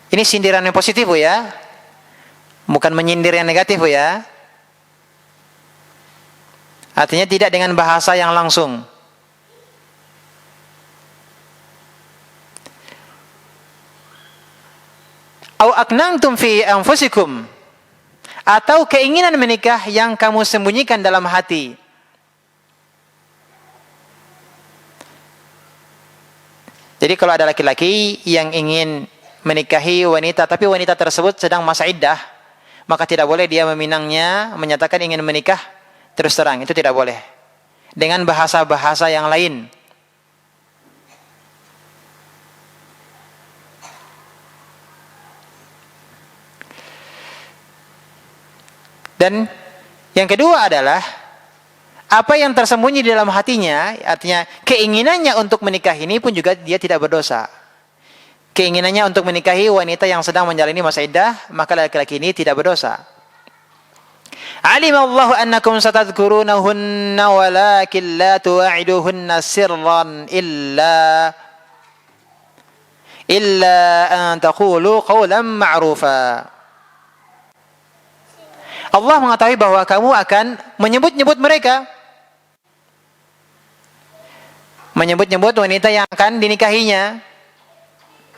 Ini sindiran yang positif, Bu, ya. Bukan menyindir yang negatif, Bu, ya. Artinya tidak dengan bahasa yang langsung. Au aknantum fi anfusikum, atau keinginan menikah yang kamu sembunyikan dalam hati. Jadi kalau ada laki-laki yang ingin menikahi wanita, tapi wanita tersebut sedang masa iddah, maka tidak boleh dia meminangnya, menyatakan ingin menikah terus terang, itu tidak boleh. Dengan bahasa-bahasa yang lain. Dan yang kedua adalah apa yang tersembunyi di dalam hatinya, artinya keinginannya untuk menikah ini pun juga dia tidak berdosa. Keinginannya untuk menikahi wanita yang sedang menjalani masa iddah, maka laki-laki ini tidak berdosa. Alimallahu annakum satadhkurunahunna walakin la tuwa'iduhunna sirran illa an taqulu qawlan ma'rufa. Allah mengetahui bahwa kamu akan menyebut-nyebut mereka. Menyebut-nyebut wanita yang akan dinikahinya.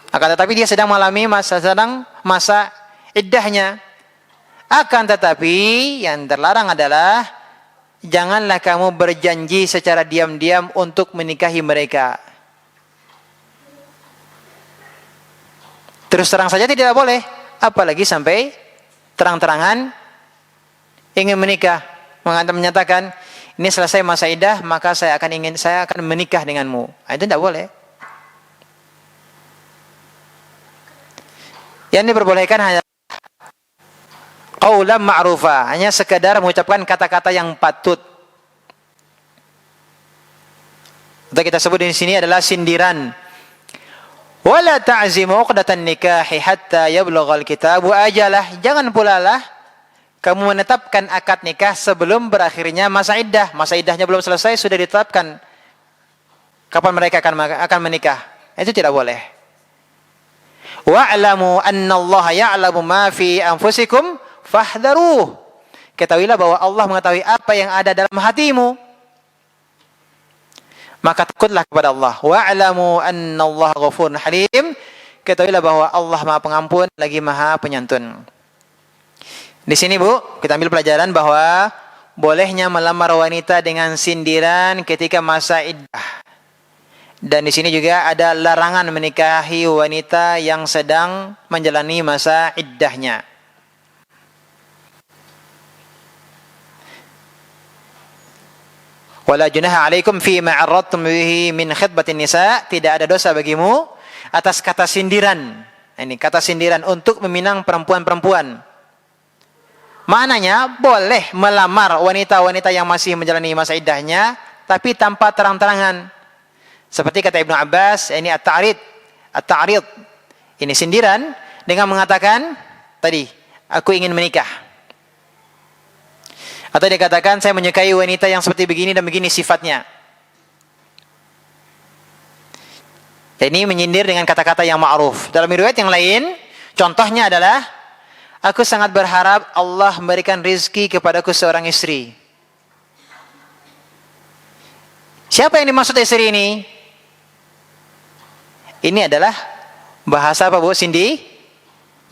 Akan tetapi dia sedang mengalami masa iddahnya. Akan tetapi yang terlarang adalah janganlah kamu berjanji secara diam-diam untuk menikahi mereka. Terus terang saja tidak boleh, apalagi sampai terang-terangan ingin menikah. menyatakan ini selesai masa iddah maka saya akan menikah denganmu. Itu tidak boleh. Yang diperbolehkan hanya qaulan ma'rufa, hanya sekedar mengucapkan kata-kata yang patut. Atau kita sebut di sini adalah sindiran. Wala ta'zimu 'uqdatan nikahi hatta yablughal kitabu ajalah. Jangan pula lah kamu menetapkan akad nikah sebelum berakhirnya masa iddah. Masa iddahnya belum selesai sudah ditetapkan kapan mereka akan menikah. Itu tidak boleh. Wa'lamu annallaha ya'lamu ma fi anfusikum fahdharuh. Ketahuilah bahwa Allah mengetahui apa yang ada dalam hatimu. Maka takutlah kepada Allah. Wa'lamu annallaha ghafurun halim. Ketahuilah bahwa Allah Maha Pengampun lagi Maha Penyantun. Di sini Bu, kita ambil pelajaran bahwa bolehnya melamar wanita dengan sindiran ketika masa iddah. Dan di sini juga ada larangan menikahi wanita yang sedang menjalani masa iddahnya. Wala junaha 'alaikum fi ma 'arradtum bihi min khitbatin nisa. Tidak ada dosa bagimu atas kata sindiran. Ini kata sindiran untuk meminang perempuan-perempuan. Maknanya boleh melamar wanita-wanita yang masih menjalani masa iddahnya tapi tanpa terang-terangan. Seperti kata Ibnu Abbas, ini at-ta'rid. At-ta'rid. Ini sindiran dengan mengatakan tadi, aku ingin menikah. Atau dia katakan saya menyukai wanita yang seperti begini dan begini sifatnya. Ini menyindir dengan kata-kata yang ma'ruf. Dalam riwayat yang lain, contohnya adalah aku sangat berharap Allah memberikan rizki kepadaku seorang istri. Siapa yang dimaksud istri ini? Ini adalah bahasa apa Bu?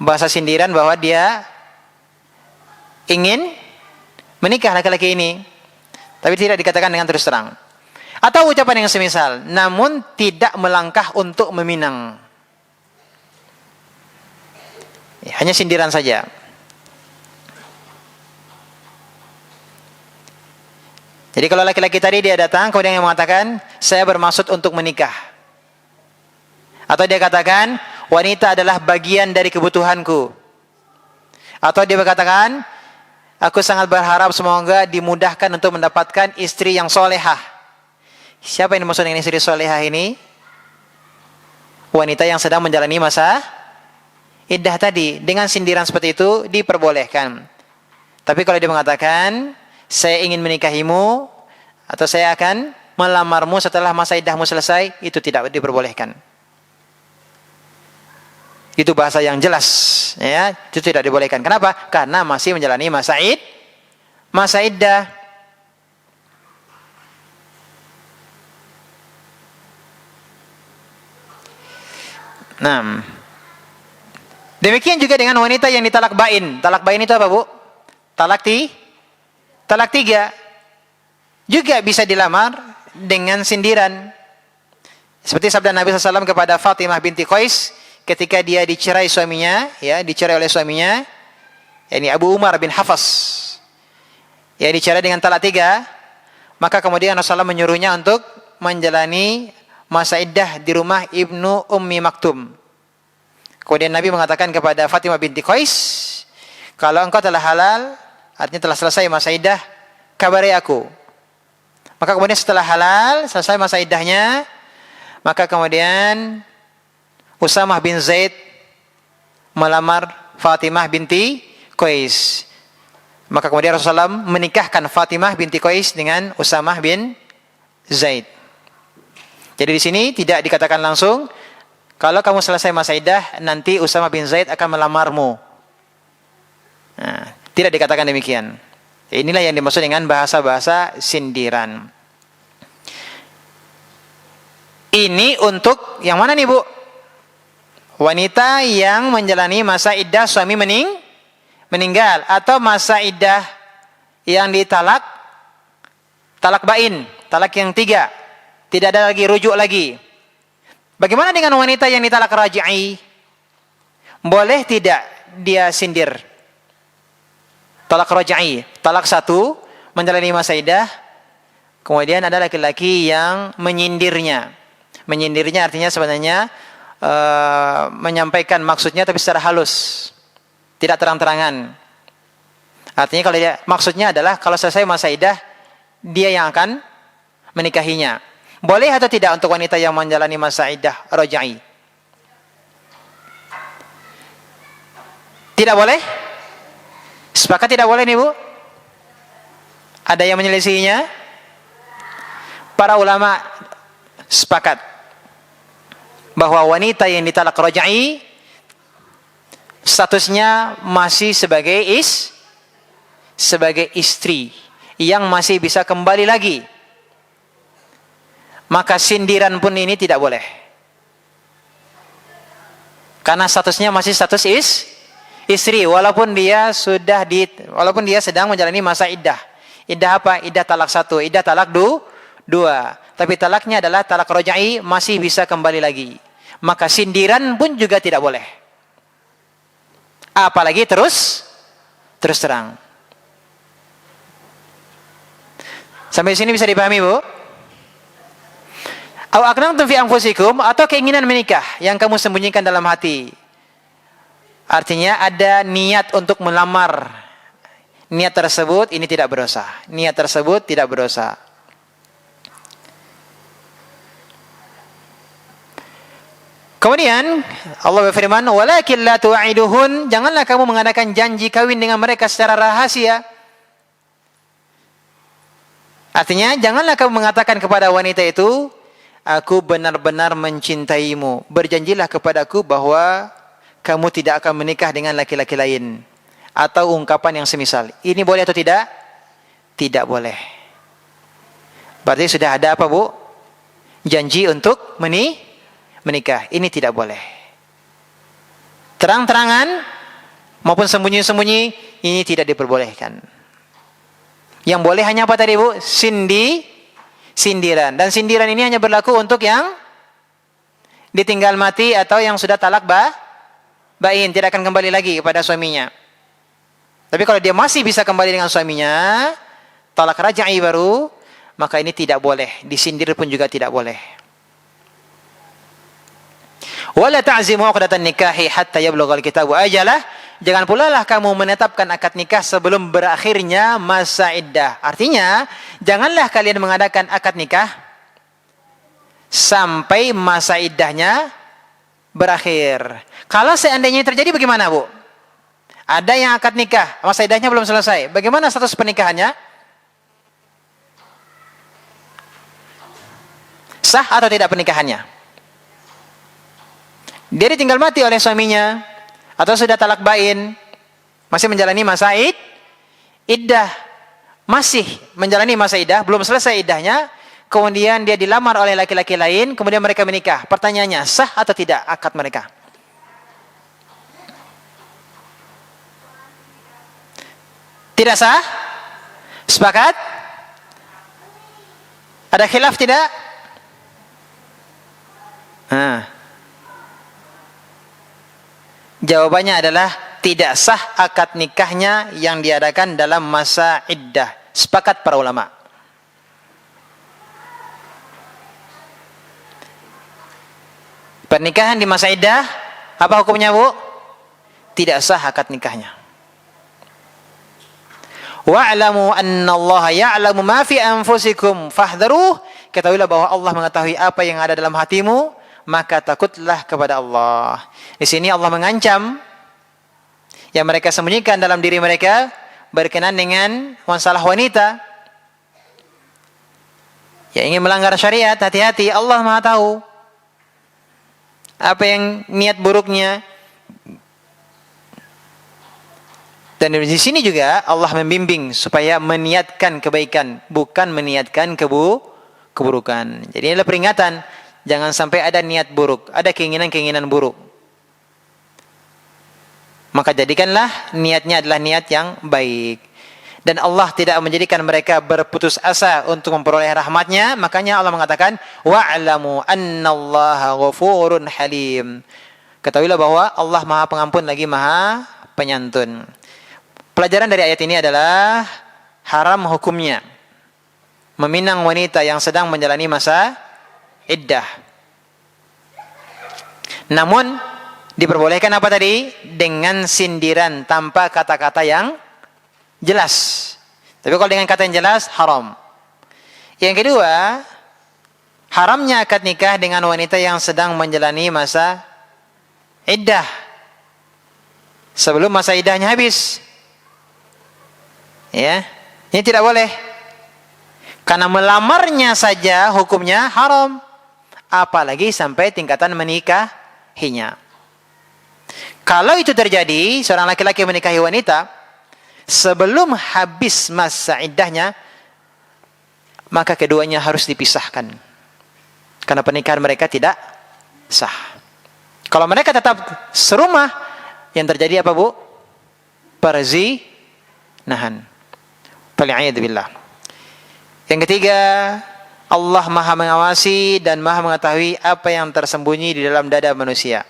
Bahasa sindiran bahwa dia ingin menikah laki-laki ini, tapi tidak dikatakan dengan terus terang. Atau ucapan yang semisal, namun tidak melangkah untuk meminang. Hanya sindiran saja. Jadi kalau laki-laki tadi dia datang kemudian yang mengatakan saya bermaksud untuk menikah. Atau dia katakan wanita adalah bagian dari kebutuhanku. Atau dia berkatakan aku sangat berharap semoga dimudahkan untuk mendapatkan istri yang solehah. Siapa yang dimaksud dengan istri solehah ini? Wanita yang sedang menjalani masa iddah tadi. Dengan sindiran seperti itu diperbolehkan. Tapi kalau dia mengatakan saya ingin menikahimu atau saya akan melamarmu setelah masa iddahmu selesai, itu tidak diperbolehkan. Itu bahasa yang jelas, ya, itu tidak dibolehkan. Kenapa? Karena masih menjalani masa iddah. Nah, demikian juga dengan wanita yang ditalak bain. Talak bain itu apa Bu? Talak 3. Juga bisa dilamar dengan sindiran. Seperti sabda Nabi SAW kepada Fatimah binti Qais ketika dia dicerai suaminya, ya, dicerai oleh suaminya, yakni Abu Umar bin Hafs. Ya, dicerai dengan talak 3, maka kemudian Rasulullah menyuruhnya untuk menjalani masa iddah di rumah Ibnu Ummi Maktum. Kemudian Nabi mengatakan kepada Fatimah binti Qais, kalau engkau telah halal, artinya telah selesai masa iddah, kabari aku. Maka kemudian setelah halal, selesai masa iddahnya, maka kemudian Usamah bin Zaid melamar Fatimah binti Qais. Maka kemudian Rasulullah menikahkan Fatimah binti Qais dengan Usamah bin Zaid. Jadi di sini tidak dikatakan langsung, kalau kamu selesai masa iddah, nanti Usamah bin Zaid akan melamarmu. Nah, tidak dikatakan demikian. Inilah yang dimaksud dengan bahasa-bahasa sindiran. Ini untuk yang mana nih Bu? Wanita yang menjalani masa iddah suami meninggal, atau masa iddah yang ditalak, talak bain, talak yang 3, tidak ada lagi rujuk lagi. Bagaimana dengan wanita yang ditalak raj'i? Boleh tidak dia sindir? Talak raj'i, talak 1, menjalani masa iddah, kemudian ada laki-laki yang menyindirnya. Menyindirnya artinya sebenarnya menyampaikan maksudnya tapi secara halus, tidak terang-terangan. Artinya kalau dia maksudnya adalah kalau selesai masa iddah dia yang akan menikahinya. Boleh atau tidak untuk wanita yang menjalani masa iddah raj'i? Tidak boleh? Sepakat tidak boleh nih Bu? Ada yang menyelisihinya? Para ulama sepakat bahwa wanita yang ditalak raj'i statusnya masih sebagai istri yang masih bisa kembali lagi. Maka sindiran pun ini tidak boleh. Karena statusnya masih status istri walaupun dia sedang menjalani masa iddah. Iddah apa? Iddah talak 1, iddah talak 2. Tapi talaknya adalah talak raj'i, masih bisa kembali lagi. Maka sindiran pun juga tidak boleh. Apalagi terus terang. Sampai sini bisa dipahami, Bu? Aw aqnantum fi anfusikum, atau keinginan menikah yang kamu sembunyikan dalam hati. Artinya ada niat untuk melamar. Niat tersebut ini tidak berdosa. Niat tersebut tidak berdosa. Kemudian Allah berfirman, "Walakin la tu'iduhun", janganlah kamu mengadakan janji kawin dengan mereka secara rahasia. Artinya janganlah kamu mengatakan kepada wanita itu, "Aku benar-benar mencintaimu. Berjanjilah kepadaku bahwa kamu tidak akan menikah dengan laki-laki lain." Atau ungkapan yang semisal. Ini boleh atau tidak? Tidak boleh. Berarti sudah ada apa, Bu? Janji untuk menikah. Ini tidak boleh. Terang-terangan maupun sembunyi-sembunyi ini tidak diperbolehkan. Yang boleh hanya apa tadi, Bu? Sindiran. Dan sindiran ini hanya berlaku untuk yang ditinggal mati atau yang sudah talak bain, tidak akan kembali lagi kepada suaminya. Tapi kalau dia masih bisa kembali dengan suaminya, talak raj'i baru, maka ini tidak boleh. Disindir pun juga tidak boleh. Wala ta'zimu 'uqdatan nikahi hatta yablughal kitabu ajalah. Jangan pula lah kamu menetapkan akad nikah sebelum berakhirnya masa iddah. Artinya, janganlah kalian mengadakan akad nikah sampai masa iddahnya berakhir. Kalau seandainya terjadi bagaimana, Bu? Ada yang akad nikah, masa iddahnya belum selesai. Bagaimana status pernikahannya? Sah atau tidak pernikahannya? Dia ditinggal mati oleh suaminya atau sudah talak bain, masih menjalani masa iddah, masih menjalani masa iddah, belum selesai iddahnya, kemudian dia dilamar oleh laki-laki lain, kemudian mereka menikah. Pertanyaannya, sah atau tidak akad mereka? Tidak sah? Sepakat? Ada khilaf tidak? Jawabannya adalah tidak sah akad nikahnya yang diadakan dalam masa iddah. Sepakat para ulama. Pernikahan di masa iddah, apa hukumnya, Bu? Tidak sah akad nikahnya. Wa'lamu annallaha ya'lamu ma fi anfusikum fahdharuh. Ketahuilah bahwa Allah mengetahui apa yang ada dalam hatimu, maka takutlah kepada Allah. Di sini Allah mengancam yang mereka sembunyikan dalam diri mereka berkenaan dengan masalah wanita yang ingin melanggar syariat. Hati-hati, Allah Maha tahu apa yang niat buruknya. Dan di sini juga Allah membimbing supaya meniatkan kebaikan, bukan meniatkan keburukan. Jadi ini adalah peringatan, jangan sampai ada niat buruk, ada keinginan-keinginan buruk. Maka jadikanlah niatnya adalah niat yang baik. Dan Allah tidak menjadikan mereka berputus asa untuk memperoleh rahmatnya. Makanya Allah mengatakan, wa'lamu annallaha ghafurun halim. Ketahuilah bahwa Allah Maha Pengampun lagi Maha Penyantun. Pelajaran dari ayat ini adalah haram hukumnya meminang wanita yang sedang menjalani masa iddah. Namun diperbolehkan apa tadi? Dengan sindiran tanpa kata-kata yang jelas. Tapi kalau dengan kata yang jelas haram. Yang kedua, haramnya akad nikah dengan wanita yang sedang menjalani masa iddah sebelum masa iddahnya habis. Ya, ini tidak boleh. Karena melamarnya saja hukumnya haram, apalagi sampai tingkatan menikahinya. Kalau itu terjadi, seorang laki-laki menikahi wanita sebelum habis masa iddahnya, maka keduanya harus dipisahkan. Karena pernikahan mereka tidak sah. Kalau mereka tetap serumah, yang terjadi apa, Bu? Perzinahan. Wal'iyadzubillah. Yang ketiga, Allah Maha mengawasi dan Maha mengetahui apa yang tersembunyi di dalam dada manusia.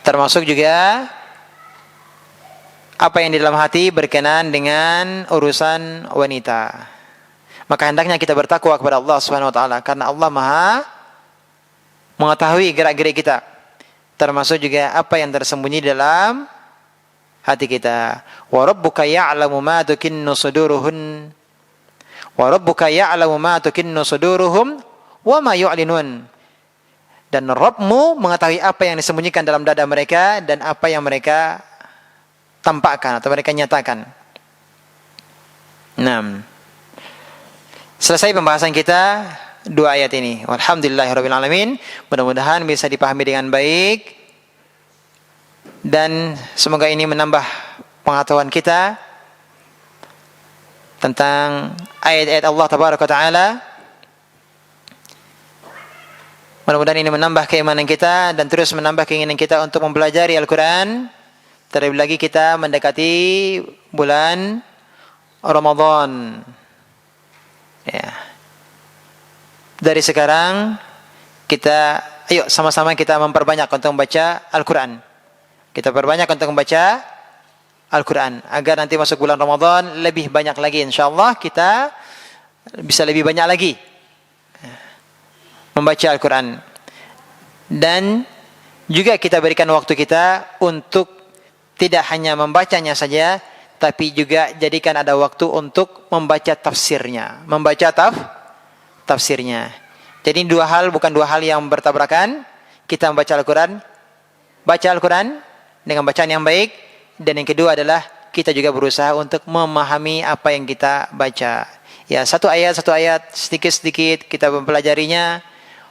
Termasuk juga apa yang di dalam hati berkenaan dengan urusan wanita. Maka hendaknya kita bertakwa kepada Allah Subhanahu wa taala karena Allah Maha mengetahui gerak-gerik kita. Termasuk juga apa yang tersembunyi dalam hati kita. Wa rabbuka ya'lamu ma tukinnu suduruhun wa rabbuka ya'lamu ma tukinnu suduruhum wa ma yu'linun. Dan Rabbmu mengetahui apa yang disembunyikan dalam dada mereka dan apa yang mereka tampakkan atau mereka nyatakan. 6. Selesai pembahasan kita 2 ayat ini. Walhamdulillahirabbil alamin. Mudah-mudahan bisa dipahami dengan baik dan semoga ini menambah pengetahuan kita tentang ayat-ayat Allah Tabaraka wa Ta'ala. Mudah-mudahan ini menambah keimanan kita dan terus menambah keinginan kita untuk mempelajari Al-Quran. Terlebih lagi kita mendekati bulan Ramadan. Ya. Dari sekarang kita, ayo sama-sama kita memperbanyak untuk membaca Al-Quran. Kita perbanyak untuk membaca Al-Quran agar nanti masuk bulan Ramadan lebih banyak lagi, insyaallah kita bisa lebih banyak lagi membaca Al-Quran. Dan juga kita berikan waktu kita untuk tidak hanya membacanya saja, tapi juga jadikan ada waktu untuk membaca tafsirnya, tafsirnya. Jadi bukan dua hal yang bertabrakan. Kita membaca Al-Quran, baca Al-Quran dengan bacaan yang baik. Dan yang kedua adalah kita juga berusaha untuk memahami apa yang kita baca. Ya, satu ayat sedikit-sedikit kita mempelajarinya.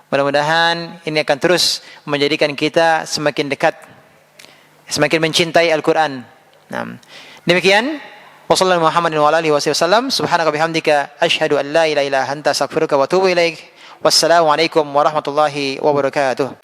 Mudah-mudahan ini akan terus menjadikan kita semakin dekat, semakin mencintai Al-Quran. Nah, demikian. Wassallallahu Muhammadin wa alihi wasallam. Subhanaka bihamdika asyhadu an la ilaha illa anta astaghfiruka wa atubu ilaik. Wassalamualaikum warahmatullahi wabarakatuh.